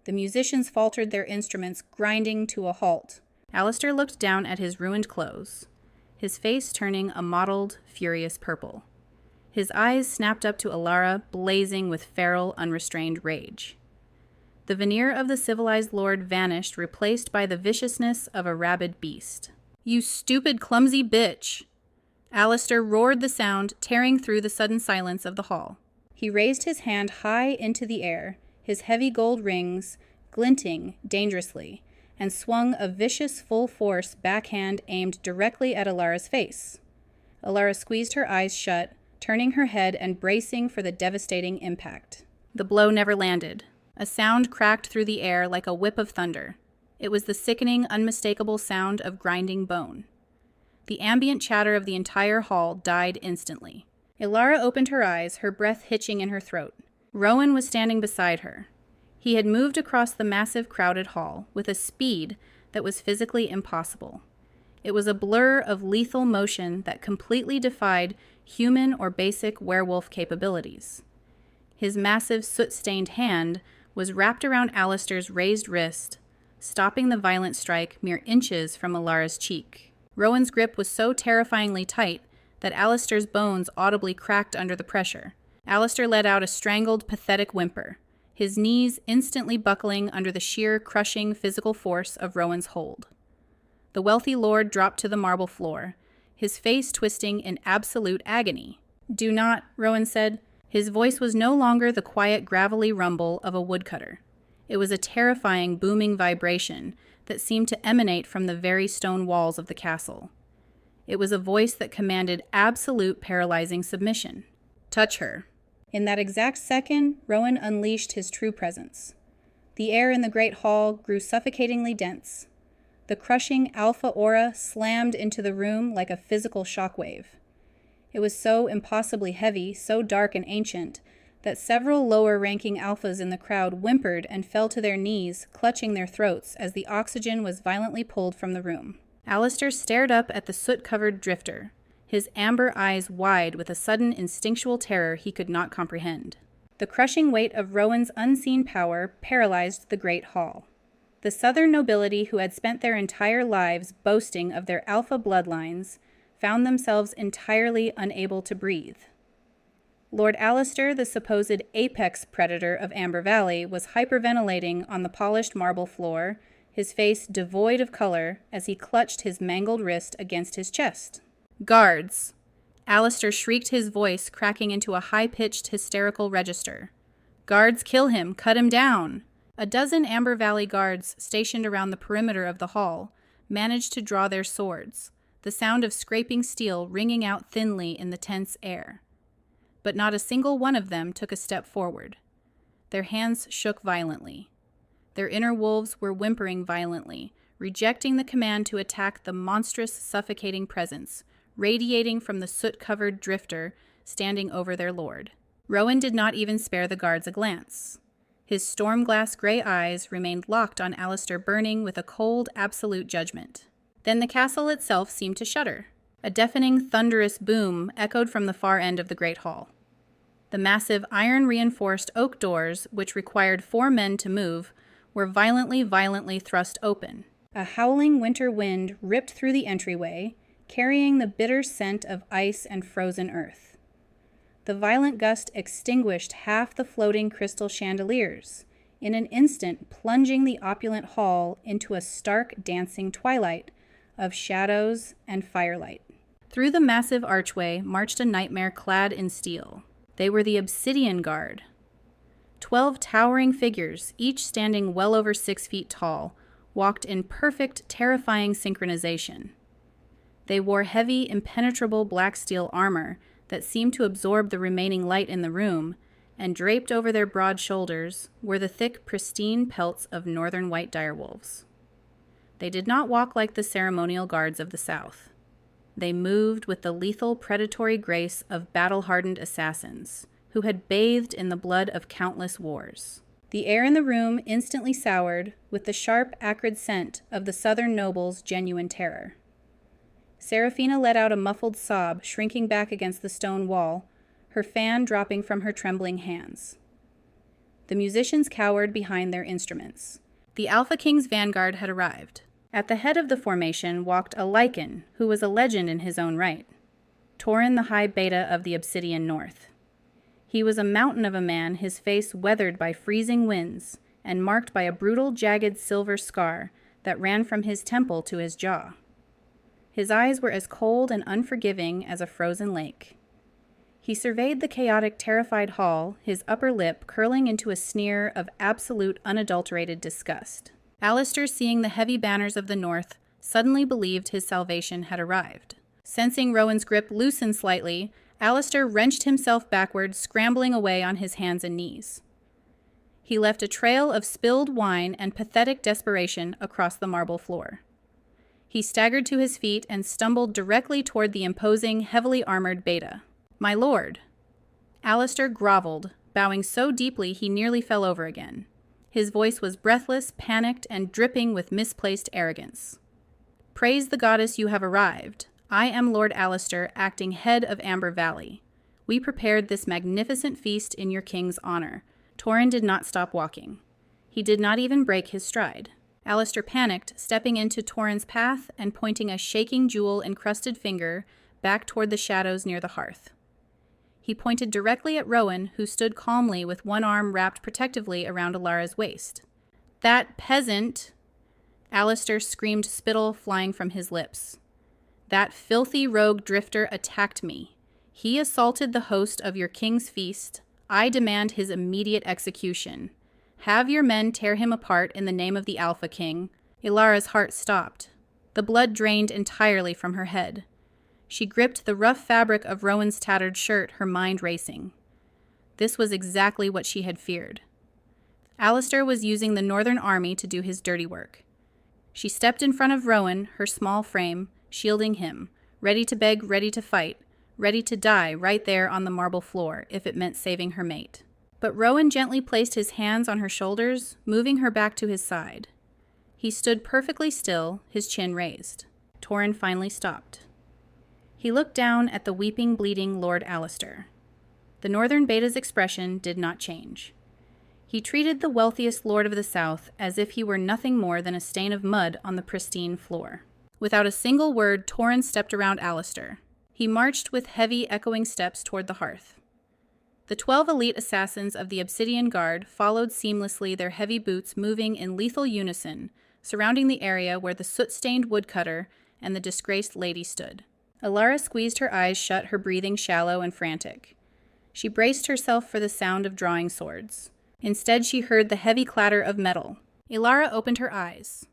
The musicians faltered their instruments, grinding to a halt. Alistair looked down at his ruined clothes, his face turning a mottled, furious purple. His eyes snapped up to Elara, blazing with feral, unrestrained rage. The veneer of the civilized lord vanished, replaced by the viciousness of a rabid beast. "You stupid, clumsy bitch!" Alistair roared the sound, tearing through the sudden silence of the hall. He raised his hand high into the air, his heavy gold rings glinting dangerously, and swung a vicious full-force backhand aimed directly at Elara's face. Elara squeezed her eyes shut, turning her head and bracing for the devastating impact. The blow never landed. A sound cracked through the air like a whip of thunder. It was the sickening, unmistakable sound of grinding bone. The ambient chatter of the entire hall died instantly. Elara opened her eyes, her breath hitching in her throat. Rowan was standing beside her. He had moved across the massive, crowded hall with a speed that was physically impossible. It was a blur of lethal motion that completely defied human or basic werewolf capabilities. His massive soot-stained hand was wrapped around Alistair's raised wrist, stopping the violent strike mere inches from Elara's cheek. Rowan's grip was so terrifyingly tight that Alistair's bones audibly cracked under the pressure. Alistair let out a strangled, pathetic whimper, his knees instantly buckling under the sheer, crushing physical force of Rowan's hold. The wealthy lord dropped to the marble floor, his face twisting in absolute agony. "Do not," Rowan said. His voice was no longer the quiet, gravelly rumble of a woodcutter. It was a terrifying, booming vibration that seemed to emanate from the very stone walls of the castle. It was a voice that commanded absolute, paralyzing submission. "Touch her." In that exact second, Rowan unleashed his true presence. The air in the great hall grew suffocatingly dense. The crushing alpha aura slammed into the room like a physical shockwave. It was so impossibly heavy, so dark and ancient, that several lower-ranking alphas in the crowd whimpered and fell to their knees, clutching their throats as the oxygen was violently pulled from the room. Alistair stared up at the soot-covered drifter, his amber eyes wide with a sudden instinctual terror he could not comprehend. The crushing weight of Rowan's unseen power paralyzed the great hall. The southern nobility who had spent their entire lives boasting of their alpha bloodlines found themselves entirely unable to breathe. Lord Alistair, the supposed apex predator of Amber Valley, was hyperventilating on the polished marble floor, his face devoid of color as he clutched his mangled wrist against his chest. "Guards!" Alistair shrieked, his voice cracking into a high-pitched, hysterical register. "Guards, kill him! Cut him down!" A dozen Amber Valley guards stationed around the perimeter of the hall managed to draw their swords, the sound of scraping steel ringing out thinly in the tense air. But not a single one of them took a step forward. Their hands shook violently. Their inner wolves were whimpering violently, rejecting the command to attack the monstrous, suffocating presence, radiating from the soot-covered drifter standing over their lord. Rowan did not even spare the guards a glance. His storm-glass gray eyes remained locked on Alistair, burning with a cold, absolute judgment. Then the castle itself seemed to shudder. A deafening, thunderous boom echoed from the far end of the great hall. The massive, iron-reinforced oak doors, which required 4 men to move, were violently thrust open. A howling winter wind ripped through the entryway, carrying the bitter scent of ice and frozen earth. The violent gust extinguished half the floating crystal chandeliers, in an instant plunging the opulent hall into a stark, dancing twilight of shadows and firelight. Through the massive archway marched a nightmare clad in steel. They were the Obsidian Guard. 12 towering figures, each standing well over 6 feet tall, walked in perfect, terrifying synchronization. They wore heavy, impenetrable black steel armor that seemed to absorb the remaining light in the room, and draped over their broad shoulders were the thick, pristine pelts of northern white direwolves. They did not walk like the ceremonial guards of the South. They moved with the lethal, predatory grace of battle-hardened assassins, who had bathed in the blood of countless wars. The air in the room instantly soured with the sharp, acrid scent of the southern noble's genuine terror. Seraphina let out a muffled sob, shrinking back against the stone wall, her fan dropping from her trembling hands. The musicians cowered behind their instruments. The Alpha King's vanguard had arrived. At the head of the formation walked a Lycan, who was a legend in his own right. Torin, the High Beta of the Obsidian North. He was a mountain of a man, his face weathered by freezing winds, and marked by a brutal, jagged silver scar that ran from his temple to his jaw. His eyes were as cold and unforgiving as a frozen lake. He surveyed the chaotic, terrified hall, his upper lip curling into a sneer of absolute, unadulterated disgust. Alistair, seeing the heavy banners of the North, suddenly believed his salvation had arrived. Sensing Rowan's grip loosen slightly, Alistair wrenched himself backward, scrambling away on his hands and knees. He left a trail of spilled wine and pathetic desperation across the marble floor. He staggered to his feet and stumbled directly toward the imposing, heavily armored Beta. "My lord." Alistair groveled, bowing so deeply he nearly fell over again. His voice was breathless, panicked, and dripping with misplaced arrogance. "Praise the goddess, you have arrived. I am Lord Alistair, acting head of Amber Valley. We prepared this magnificent feast in your king's honor." Torrent did not stop walking. He did not even break his stride. Alistair panicked, stepping into Torrent's path and pointing a shaking jewel-encrusted finger back toward the shadows near the hearth. He pointed directly at Rowan, who stood calmly with one arm wrapped protectively around Elara's waist. "That peasant!" Alistair screamed, spittle flying from his lips. "That filthy rogue drifter attacked me. He assaulted the host of your king's feast. I demand his immediate execution. Have your men tear him apart in the name of the Alpha King." Elara's heart stopped. The blood drained entirely from her head. She gripped the rough fabric of Rowan's tattered shirt, her mind racing. This was exactly what she had feared. Alistair was using the Northern Army to do his dirty work. She stepped in front of Rowan, her small frame, shielding him, ready to beg, ready to fight, ready to die right there on the marble floor if it meant saving her mate. But Rowan gently placed his hands on her shoulders, moving her back to his side. He stood perfectly still, his chin raised. Torrent finally stopped. He looked down at the weeping, bleeding Lord Alistair. The Northern Beta's expression did not change. He treated the wealthiest lord of the South as if he were nothing more than a stain of mud on the pristine floor. Without a single word, Torrent stepped around Alistair. He marched with heavy, echoing steps toward the hearth. The 12 elite assassins of the Obsidian Guard followed seamlessly, their heavy boots moving in lethal unison, surrounding the area where the soot-stained woodcutter and the disgraced lady stood. Elara squeezed her eyes shut, her breathing shallow and frantic. She braced herself for the sound of drawing swords. Instead, she heard the heavy clatter of metal. Elara opened her eyes.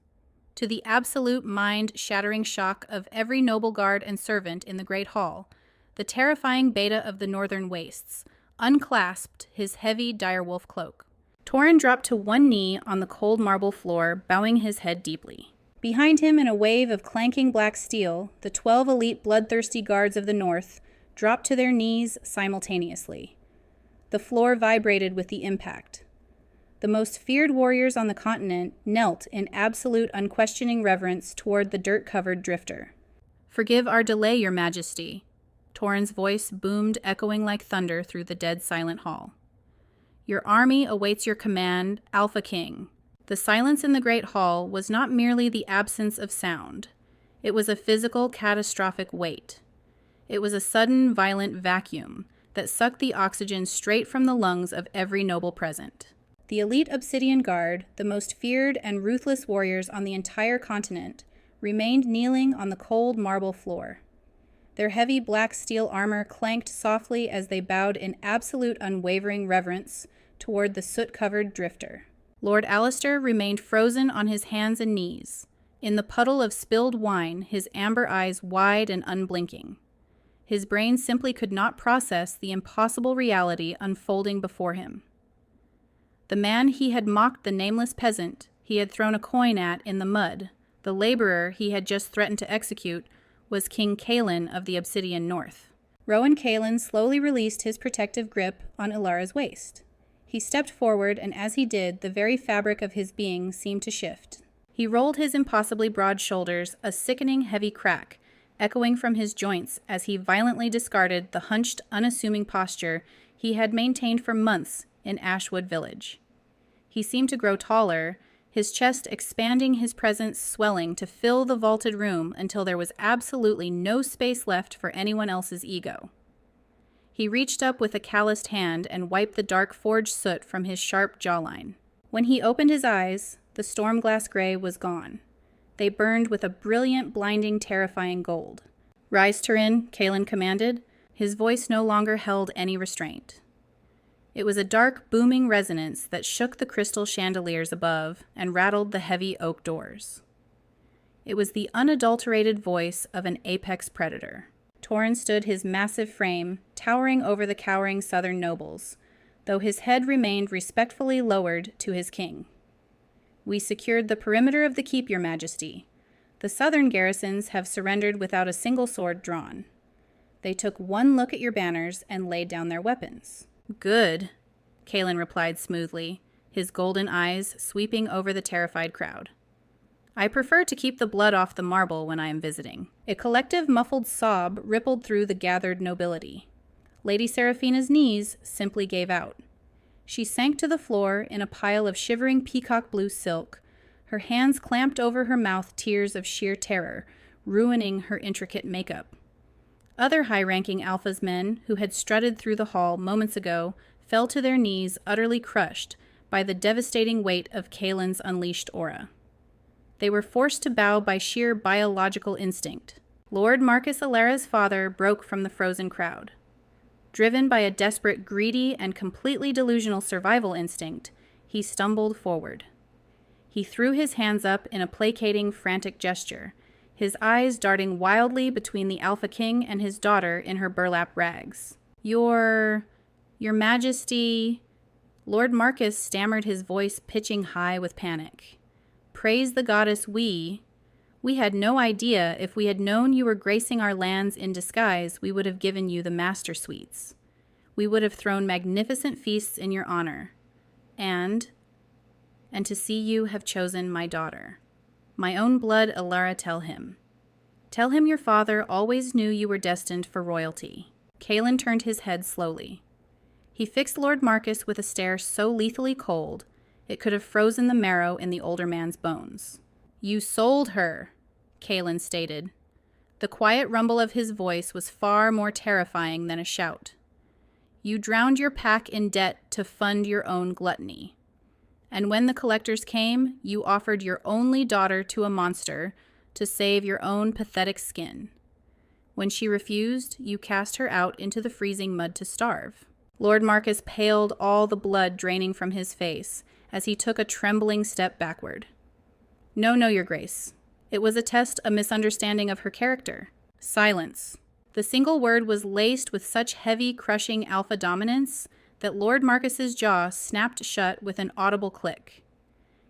To the absolute mind-shattering shock of every noble guard and servant in the Great Hall, the terrifying Beta of the Northern Wastes unclasped his heavy direwolf cloak. Torrent dropped to one knee on the cold marble floor, bowing his head deeply. Behind him, in a wave of clanking black steel, the 12 elite bloodthirsty guards of the North dropped to their knees simultaneously. The floor vibrated with the impact. The most feared warriors on the continent knelt in absolute unquestioning reverence toward the dirt-covered drifter. "Forgive our delay, your majesty." Torrent's voice boomed, echoing like thunder through the dead silent hall. "Your army awaits your command, Alpha King." The silence in the great hall was not merely the absence of sound. It was a physical, catastrophic weight. It was a sudden, violent vacuum that sucked the oxygen straight from the lungs of every noble present. The elite Obsidian Guard, the most feared and ruthless warriors on the entire continent, remained kneeling on the cold marble floor. Their heavy black steel armor clanked softly as they bowed in absolute unwavering reverence toward the soot-covered drifter. Lord Alistair remained frozen on his hands and knees, in the puddle of spilled wine, his amber eyes wide and unblinking. His brain simply could not process the impossible reality unfolding before him. The man he had mocked, the nameless peasant he had thrown a coin at in the mud, the laborer he had just threatened to execute, was King Kaelin of the Obsidian North. Rowan Kaelin slowly released his protective grip on Elara's waist. He stepped forward, and as he did, the very fabric of his being seemed to shift. He rolled his impossibly broad shoulders, a sickening heavy crack, echoing from his joints as he violently discarded the hunched, unassuming posture he had maintained for months in Ashwood Village. He seemed to grow taller, his chest expanding, his presence swelling to fill the vaulted room until there was absolutely no space left for anyone else's ego. He reached up with a calloused hand and wiped the dark forged soot from his sharp jawline. When he opened his eyes, the storm-glass gray was gone. They burned with a brilliant, blinding, terrifying gold. "Rise, Turin," Kaelin commanded. His voice no longer held any restraint. It was a dark, booming resonance that shook the crystal chandeliers above and rattled the heavy oak doors. It was the unadulterated voice of an apex predator. Torrent stood his massive frame, towering over the cowering southern nobles, though his head remained respectfully lowered to his king. "We secured the perimeter of the keep, your majesty. The southern garrisons have surrendered without a single sword drawn. They took one look at your banners and laid down their weapons." "Good," Kaelin replied smoothly, his golden eyes sweeping over the terrified crowd. "I prefer to keep the blood off the marble when I am visiting." A collective muffled sob rippled through the gathered nobility. Lady Seraphina's knees simply gave out. She sank to the floor in a pile of shivering peacock blue silk, her hands clamped over her mouth, tears of sheer terror, ruining her intricate makeup. Other high-ranking Alpha's men, who had strutted through the hall moments ago, fell to their knees, utterly crushed by the devastating weight of Kaelin's unleashed aura. They were forced to bow by sheer biological instinct. Lord Marcus Elara's father broke from the frozen crowd. Driven by a desperate, greedy, and completely delusional survival instinct, he stumbled forward. He threw his hands up in a placating, frantic gesture, his eyes darting wildly between the Alpha King and his daughter in her burlap rags. Your Majesty... Lord Marcus stammered, his voice pitching high with panic. Praise the goddess, we had no idea. If we had known you were gracing our lands in disguise, we would have given you the master suites. We would have thrown magnificent feasts in your honor. And to see you have chosen my daughter. My own blood, Elara, tell him. Tell him your father always knew you were destined for royalty. Kaelin turned his head slowly. He fixed Lord Marcus with a stare so lethally cold, it could have frozen the marrow in the older man's bones. You sold her, Kaelin stated. The quiet rumble of his voice was far more terrifying than a shout. You drowned your pack in debt to fund your own gluttony. And when the collectors came, you offered your only daughter to a monster to save your own pathetic skin. When she refused, you cast her out into the freezing mud to starve. Lord Marcus paled, all the blood draining from his face, as he took a trembling step backward. No, your grace. It was a misunderstanding of her character. Silence. The single word was laced with such heavy, crushing alpha dominance that Lord Marcus's jaw snapped shut with an audible click.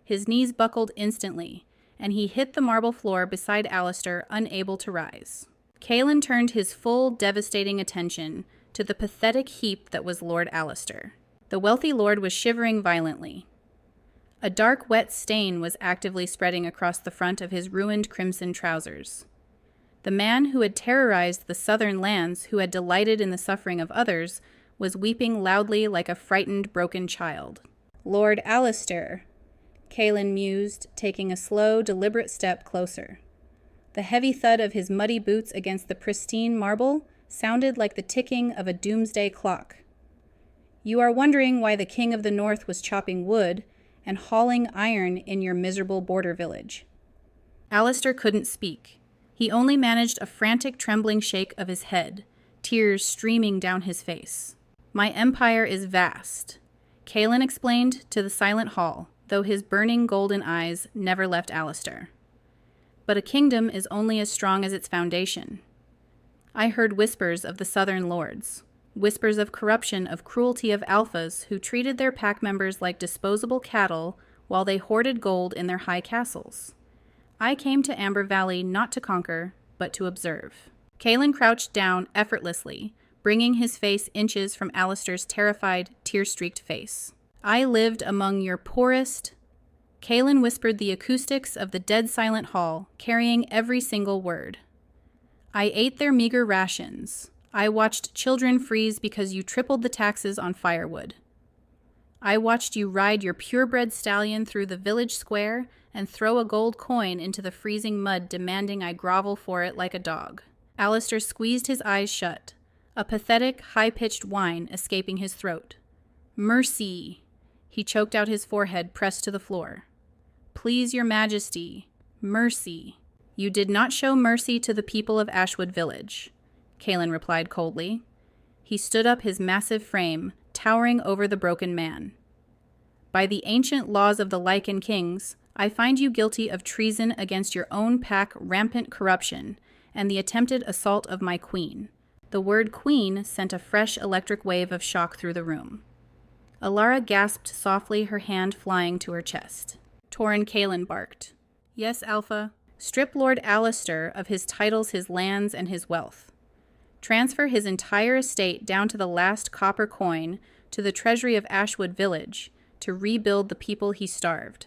His knees buckled instantly, and he hit the marble floor beside Alistair, unable to rise. Kaelin turned his full, devastating attention to the pathetic heap that was Lord Alistair. The wealthy lord was shivering violently. A dark, wet stain was actively spreading across the front of his ruined crimson trousers. The man who had terrorized the southern lands, who had delighted in the suffering of others, was weeping loudly like a frightened, broken child. Lord Alistair, Kaelin mused, taking a slow, deliberate step closer. The heavy thud of his muddy boots against the pristine marble sounded like the ticking of a doomsday clock. You are wondering why the King of the North was chopping wood and hauling iron in your miserable border village. Alistair couldn't speak. He only managed a frantic, trembling shake of his head, tears streaming down his face. My empire is vast, Kaelin explained to the silent hall, though his burning golden eyes never left Alistair. But a kingdom is only as strong as its foundation. I heard whispers of the southern lords, whispers of corruption, of cruelty of alphas who treated their pack members like disposable cattle while they hoarded gold in their high castles. I came to Amber Valley not to conquer, but to observe. Kaelin crouched down effortlessly, bringing his face inches from Alistair's terrified, tear-streaked face. I lived among your poorest... Kaelin whispered the acoustics of the dead silent hall, carrying every single word. I ate their meager rations. I watched children freeze because you tripled the taxes on firewood. I watched you ride your purebred stallion through the village square and throw a gold coin into the freezing mud, demanding I grovel for it like a dog. Alistair squeezed his eyes shut, a pathetic, high-pitched whine escaping his throat. Mercy! He choked out, his forehead pressed to the floor. Please, your majesty, mercy. You did not show mercy to the people of Ashwood Village, Kaelin replied coldly. He stood up, his massive frame towering over the broken man. By the ancient laws of the Lycan Kings, I find you guilty of treason against your own pack, rampant corruption, and the attempted assault of my queen. The word queen sent a fresh electric wave of shock through the room. Elara gasped softly, her hand flying to her chest. Torn Kaelin barked. Yes, Alpha. Strip Lord Alistair of his titles, his lands, and his wealth. Transfer his entire estate down to the last copper coin to the treasury of Ashwood Village to rebuild the people he starved.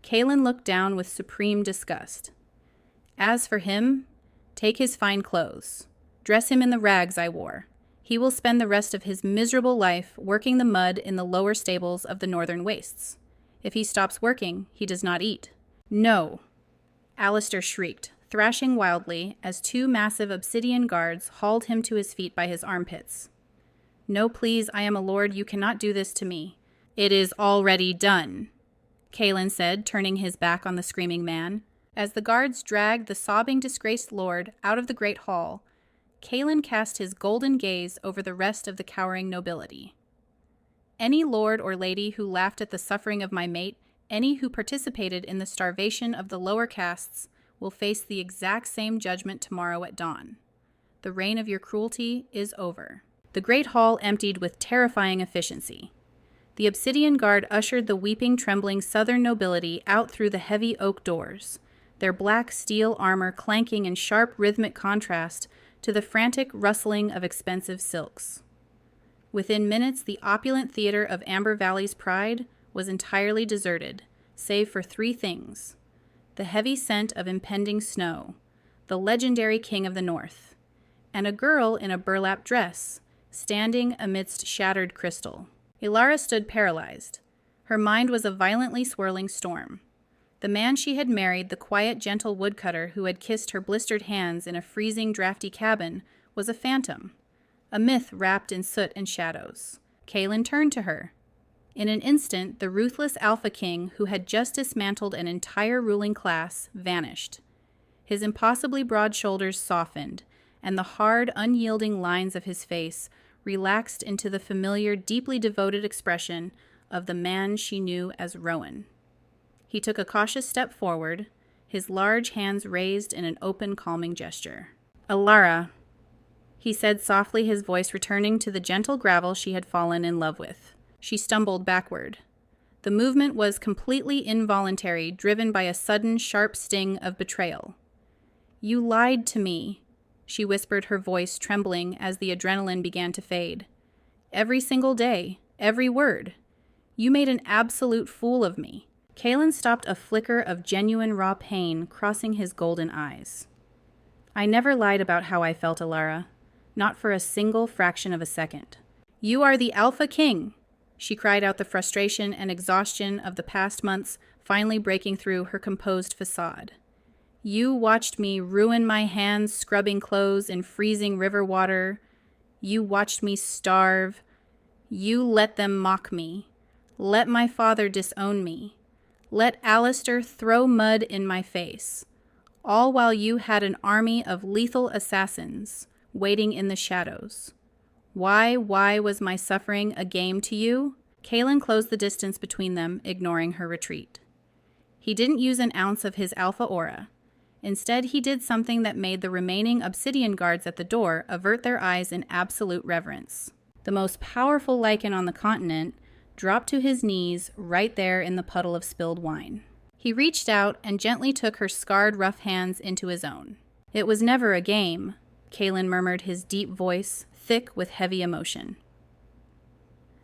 Kaelin looked down with supreme disgust. As for him, take his fine clothes. Dress him in the rags I wore. He will spend the rest of his miserable life working the mud in the lower stables of the northern wastes. If he stops working, he does not eat. No! Alistair shrieked, thrashing wildly as two massive obsidian guards hauled him to his feet by his armpits. No, please, I am a lord, you cannot do this to me. It is already done, Kaelin said, turning his back on the screaming man. As the guards dragged the sobbing, disgraced lord out of the great hall, Kaelin cast his golden gaze over the rest of the cowering nobility. Any lord or lady who laughed at the suffering of my mate, any who participated in the starvation of the lower castes, will face the exact same judgment tomorrow at dawn. The reign of your cruelty is over. The great hall emptied with terrifying efficiency. The Obsidian Guard ushered the weeping, trembling southern nobility out through the heavy oak doors, their black steel armor clanking in sharp rhythmic contrast to the frantic rustling of expensive silks. Within minutes, the opulent theater of Amber Valley's pride was entirely deserted, save for three things: the heavy scent of impending snow, the legendary King of the North, and a girl in a burlap dress, standing amidst shattered crystal. Elara stood paralyzed. Her mind was a violently swirling storm. The man she had married, the quiet, gentle woodcutter who had kissed her blistered hands in a freezing, drafty cabin, was a phantom, a myth wrapped in soot and shadows. Kaelin turned to her. In an instant, the ruthless Alpha King, who had just dismantled an entire ruling class, vanished. His impossibly broad shoulders softened, and the hard, unyielding lines of his face relaxed into the familiar, deeply devoted expression of the man she knew as Rowan. He took a cautious step forward, his large hands raised in an open, calming gesture. "Elara," he said softly, his voice returning to the gentle gravel she had fallen in love with. She stumbled backward. The movement was completely involuntary, driven by a sudden, sharp sting of betrayal. "You lied to me," she whispered, her voice trembling as the adrenaline began to fade. "Every single day, every word. You made an absolute fool of me." Kaelin stopped a flicker of genuine raw pain crossing his golden eyes. "I never lied about how I felt, Elara. Not for a single fraction of a second." "You are the Alpha King," she cried out, the frustration and exhaustion of the past months finally breaking through her composed facade. "You watched me ruin my hands scrubbing clothes in freezing river water. You watched me starve. You let them mock me. Let my father disown me. Let Alistair throw mud in my face. All while you had an army of lethal assassins waiting in the shadows. Why was my suffering a game to you?" Kaelin closed the distance between them, ignoring her retreat. He didn't use an ounce of his alpha aura. Instead, he did something that made the remaining Obsidian guards at the door avert their eyes in absolute reverence. The most powerful Lycan on the continent dropped to his knees right there in the puddle of spilled wine. He reached out and gently took her scarred, rough hands into his own. "It was never a game," Kaelin murmured, his deep voice thick with heavy emotion.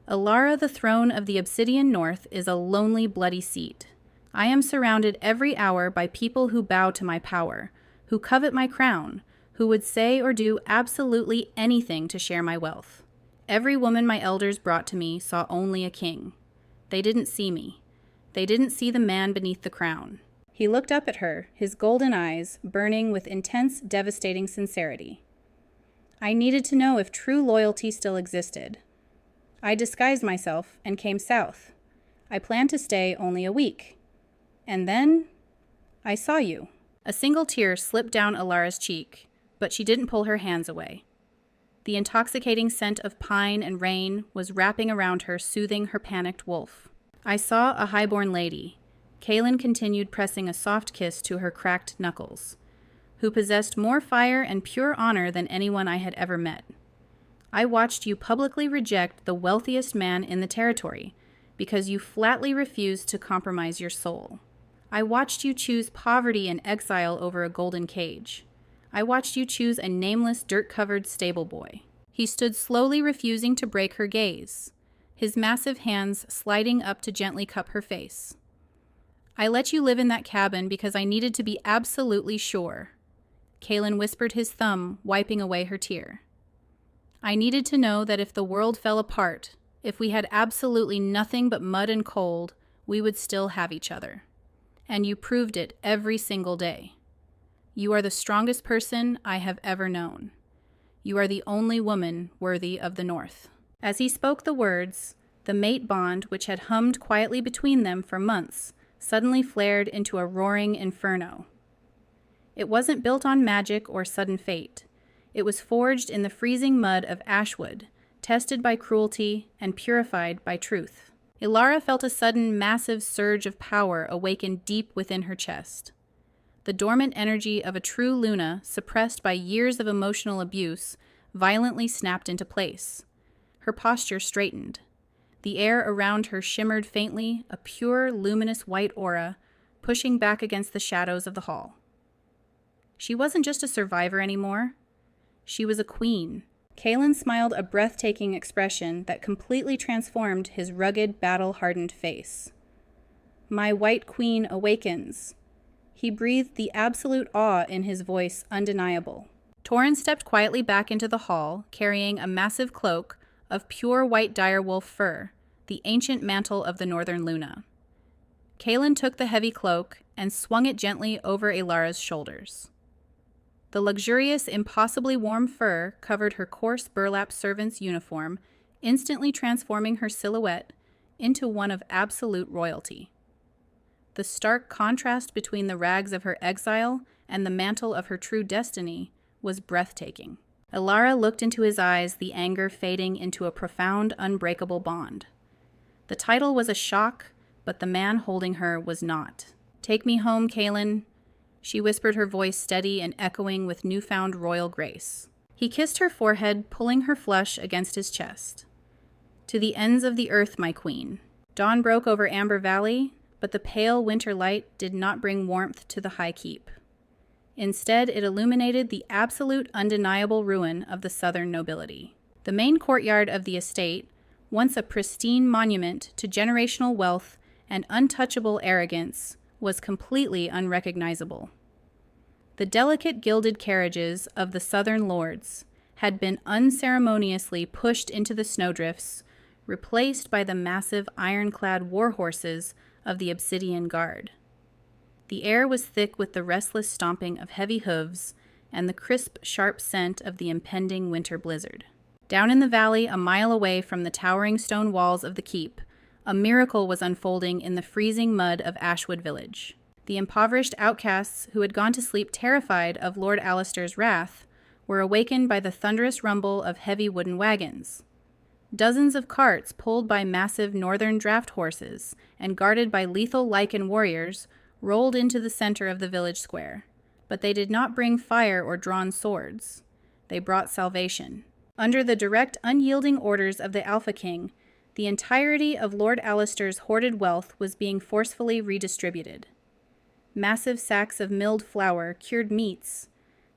"Elara, the throne of the Obsidian North, is a lonely, bloody seat. I am surrounded every hour by people who bow to my power, who covet my crown, who would say or do absolutely anything to share my wealth. Every woman my elders brought to me saw only a king. They didn't see me. They didn't see the man beneath the crown." He looked up at her, his golden eyes burning with intense, devastating sincerity. "I needed to know if true loyalty still existed. I disguised myself and came south. I planned to stay only a week. And then I saw you." A single tear slipped down Elara's cheek, but she didn't pull her hands away. The intoxicating scent of pine and rain was wrapping around her, soothing her panicked wolf. "I saw a highborn lady," Kaelin continued, pressing a soft kiss to her cracked knuckles, "who possessed more fire and pure honor than anyone I had ever met. I watched you publicly reject the wealthiest man in the territory because you flatly refused to compromise your soul. I watched you choose poverty and exile over a golden cage. I watched you choose a nameless, dirt-covered stable boy." He stood slowly, refusing to break her gaze, his massive hands sliding up to gently cup her face. "I let you live in that cabin because I needed to be absolutely sure." Kaelin whispered, his thumb wiping away her tear. I needed to know that if the world fell apart, if we had absolutely nothing but mud and cold, we would still have each other. And you proved it every single day. You are the strongest person I have ever known. You are the only woman worthy of the North." As he spoke the words, the mate bond which had hummed quietly between them for months suddenly flared into a roaring inferno. It wasn't built on magic or sudden fate. It was forged in the freezing mud of Ashwood, tested by cruelty and purified by truth. Elara felt a sudden massive surge of power awaken deep within her chest. The dormant energy of a true Luna, suppressed by years of emotional abuse, violently snapped into place. Her posture straightened. The air around her shimmered faintly, a pure, luminous white aura, pushing back against the shadows of the hall. She wasn't just a survivor anymore. She was a queen. Kalen smiled a breathtaking expression that completely transformed his rugged, battle-hardened face. "My white queen awakens." He breathed the absolute awe in his voice undeniable. Torrin stepped quietly back into the hall, carrying a massive cloak of pure white direwolf fur, the ancient mantle of the Northern Luna. Kalen took the heavy cloak and swung it gently over Elara's shoulders. The luxurious, impossibly warm fur covered her coarse burlap servant's uniform, instantly transforming her silhouette into one of absolute royalty. The stark contrast between the rags of her exile and the mantle of her true destiny was breathtaking. Elara looked into his eyes, the anger fading into a profound, unbreakable bond. The title was a shock, but the man holding her was not. "Take me home, Kalen," she whispered, her voice steady and echoing with newfound royal grace. He kissed her forehead, pulling her flush against his chest. "To the ends of the earth, my queen." Dawn broke over Amber Valley, but the pale winter light did not bring warmth to the High Keep. Instead, it illuminated the absolute, undeniable ruin of the southern nobility. The main courtyard of the estate, once a pristine monument to generational wealth and untouchable arrogance, was completely unrecognizable. The delicate gilded carriages of the southern lords had been unceremoniously pushed into the snowdrifts, replaced by the massive ironclad war horses of the Obsidian Guard. The air was thick with the restless stomping of heavy hooves and the crisp, sharp scent of the impending winter blizzard. Down in the valley, a mile away from the towering stone walls of the keep, a miracle was unfolding in the freezing mud of Ashwood village. The impoverished outcasts who had gone to sleep terrified of Lord Alistair's wrath were awakened by the thunderous rumble of heavy wooden wagons. Dozens of carts pulled by massive northern draft horses and guarded by lethal Lycan warriors rolled into the center of the village square. But they did not bring fire or drawn swords. They brought salvation. Under the direct, unyielding orders of the Alpha King, the entirety of Lord Alistair's hoarded wealth was being forcefully redistributed. Massive sacks of milled flour, cured meats,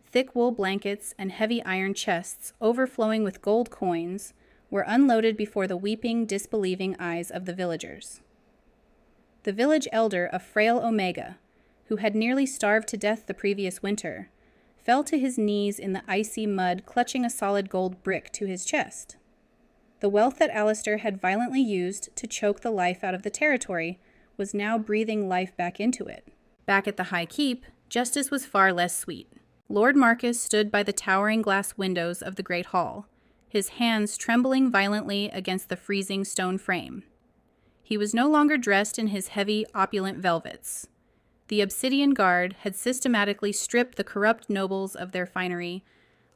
thick wool blankets, and heavy iron chests overflowing with gold coins were unloaded before the weeping, disbelieving eyes of the villagers. The village elder, a frail Omega, who had nearly starved to death the previous winter, fell to his knees in the icy mud, clutching a solid gold brick to his chest. The wealth that Alistair had violently used to choke the life out of the territory was now breathing life back into it. Back at the High Keep, justice was far less sweet. Lord Marcus stood by the towering glass windows of the Great Hall, his hands trembling violently against the freezing stone frame. He was no longer dressed in his heavy, opulent velvets. The Obsidian Guard had systematically stripped the corrupt nobles of their finery,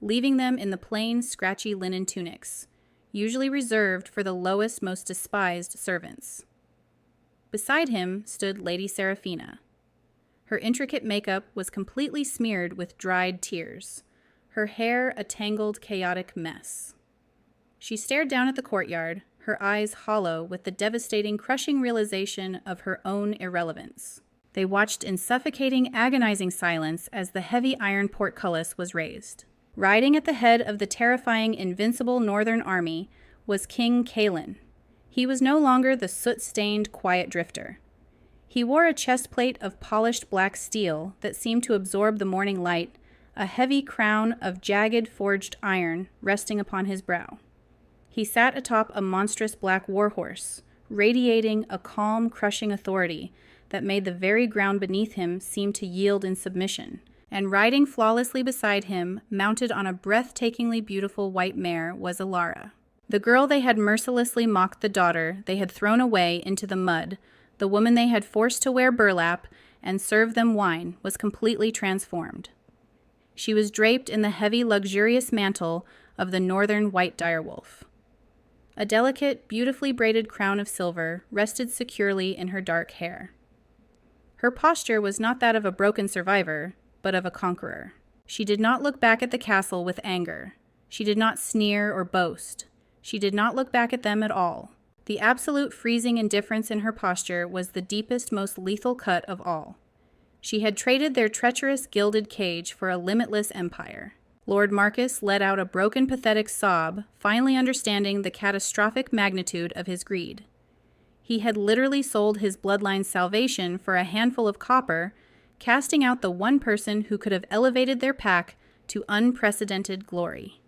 leaving them in the plain, scratchy linen tunics, usually reserved for the lowest, most despised servants. Beside him stood Lady Seraphina. Her intricate makeup was completely smeared with dried tears, her hair a tangled, chaotic mess. She stared down at the courtyard, her eyes hollow with the devastating, crushing realization of her own irrelevance. They watched in suffocating, agonizing silence as the heavy iron portcullis was raised. Riding at the head of the terrifying, invincible northern army was King Kalen. He was no longer the soot-stained, quiet drifter. He wore a chestplate of polished black steel that seemed to absorb the morning light, a heavy crown of jagged forged iron resting upon his brow. He sat atop a monstrous black warhorse, radiating a calm, crushing authority that made the very ground beneath him seem to yield in submission. And riding flawlessly beside him, mounted on a breathtakingly beautiful white mare, was Elara. The girl they had mercilessly mocked, the daughter they had thrown away into the mud, the woman they had forced to wear burlap and serve them wine, was completely transformed. She was draped in the heavy, luxurious mantle of the northern white direwolf. A delicate, beautifully braided crown of silver rested securely in her dark hair. Her posture was not that of a broken survivor, but of a conqueror. She did not look back at the castle with anger. She did not sneer or boast. She did not look back at them at all. The absolute freezing indifference in her posture was the deepest, most lethal cut of all. She had traded their treacherous gilded cage for a limitless empire. Lord Marcus let out a broken, pathetic sob, finally understanding the catastrophic magnitude of his greed. He had literally sold his bloodline's salvation for a handful of copper, casting out the one person who could have elevated their pack to unprecedented glory.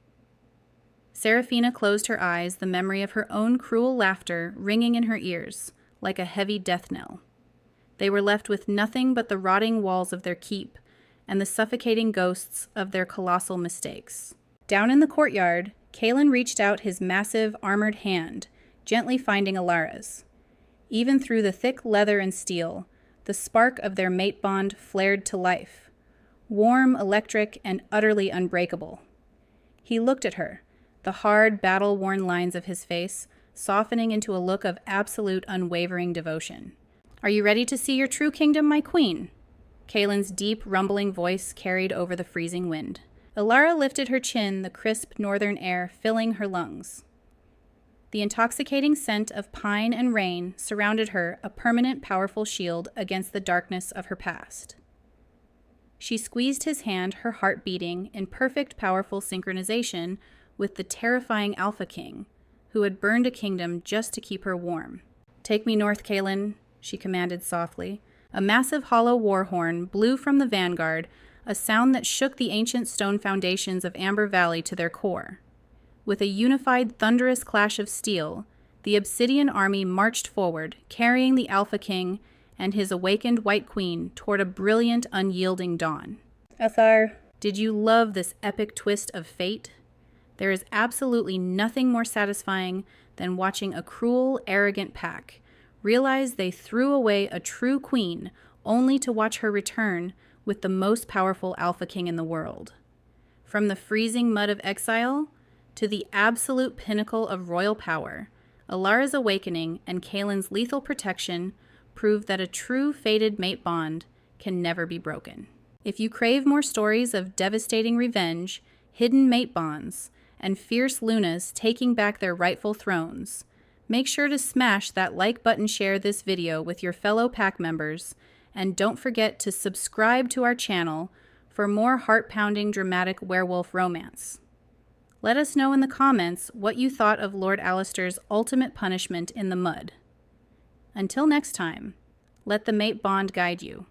Seraphina closed her eyes, the memory of her own cruel laughter ringing in her ears, like a heavy death knell. They were left with nothing but the rotting walls of their keep and the suffocating ghosts of their colossal mistakes. Down in the courtyard, Kalen reached out his massive, armored hand, gently finding Elara's. Even through the thick leather and steel, the spark of their mate bond flared to life, warm, electric, and utterly unbreakable. He looked at her, the hard, battle-worn lines of his face softening into a look of absolute, unwavering devotion. "Are you ready to see your true kingdom, my queen?" Kalen's deep, rumbling voice carried over the freezing wind. Elara lifted her chin, the crisp northern air filling her lungs. The intoxicating scent of pine and rain surrounded her, a permanent, powerful shield against the darkness of her past. She squeezed his hand, her heart beating in perfect, powerful synchronization with the terrifying Alpha King, who had burned a kingdom just to keep her warm. "Take me north, Kalen," she commanded softly. A massive hollow war horn blew from the vanguard, a sound that shook the ancient stone foundations of Amber Valley to their core. With a unified, thunderous clash of steel, the Obsidian army marched forward, carrying the Alpha King and his awakened White Queen toward a brilliant, unyielding dawn. Athar, did you love this epic twist of fate? There is absolutely nothing more satisfying than watching a cruel, arrogant pack realize they threw away a true queen only to watch her return with the most powerful Alpha King in the world. From the freezing mud of exile to the absolute pinnacle of royal power, Elara's awakening and Kalen's lethal protection prove that a true fated mate bond can never be broken. If you crave more stories of devastating revenge, hidden mate bonds, and fierce Lunas taking back their rightful thrones, make sure to smash that like button, share this video with your fellow pack members, and don't forget to subscribe to our channel for more heart-pounding dramatic werewolf romance. Let us know in the comments what you thought of Lord Alistair's ultimate punishment in the mud. Until next time, let the mate bond guide you.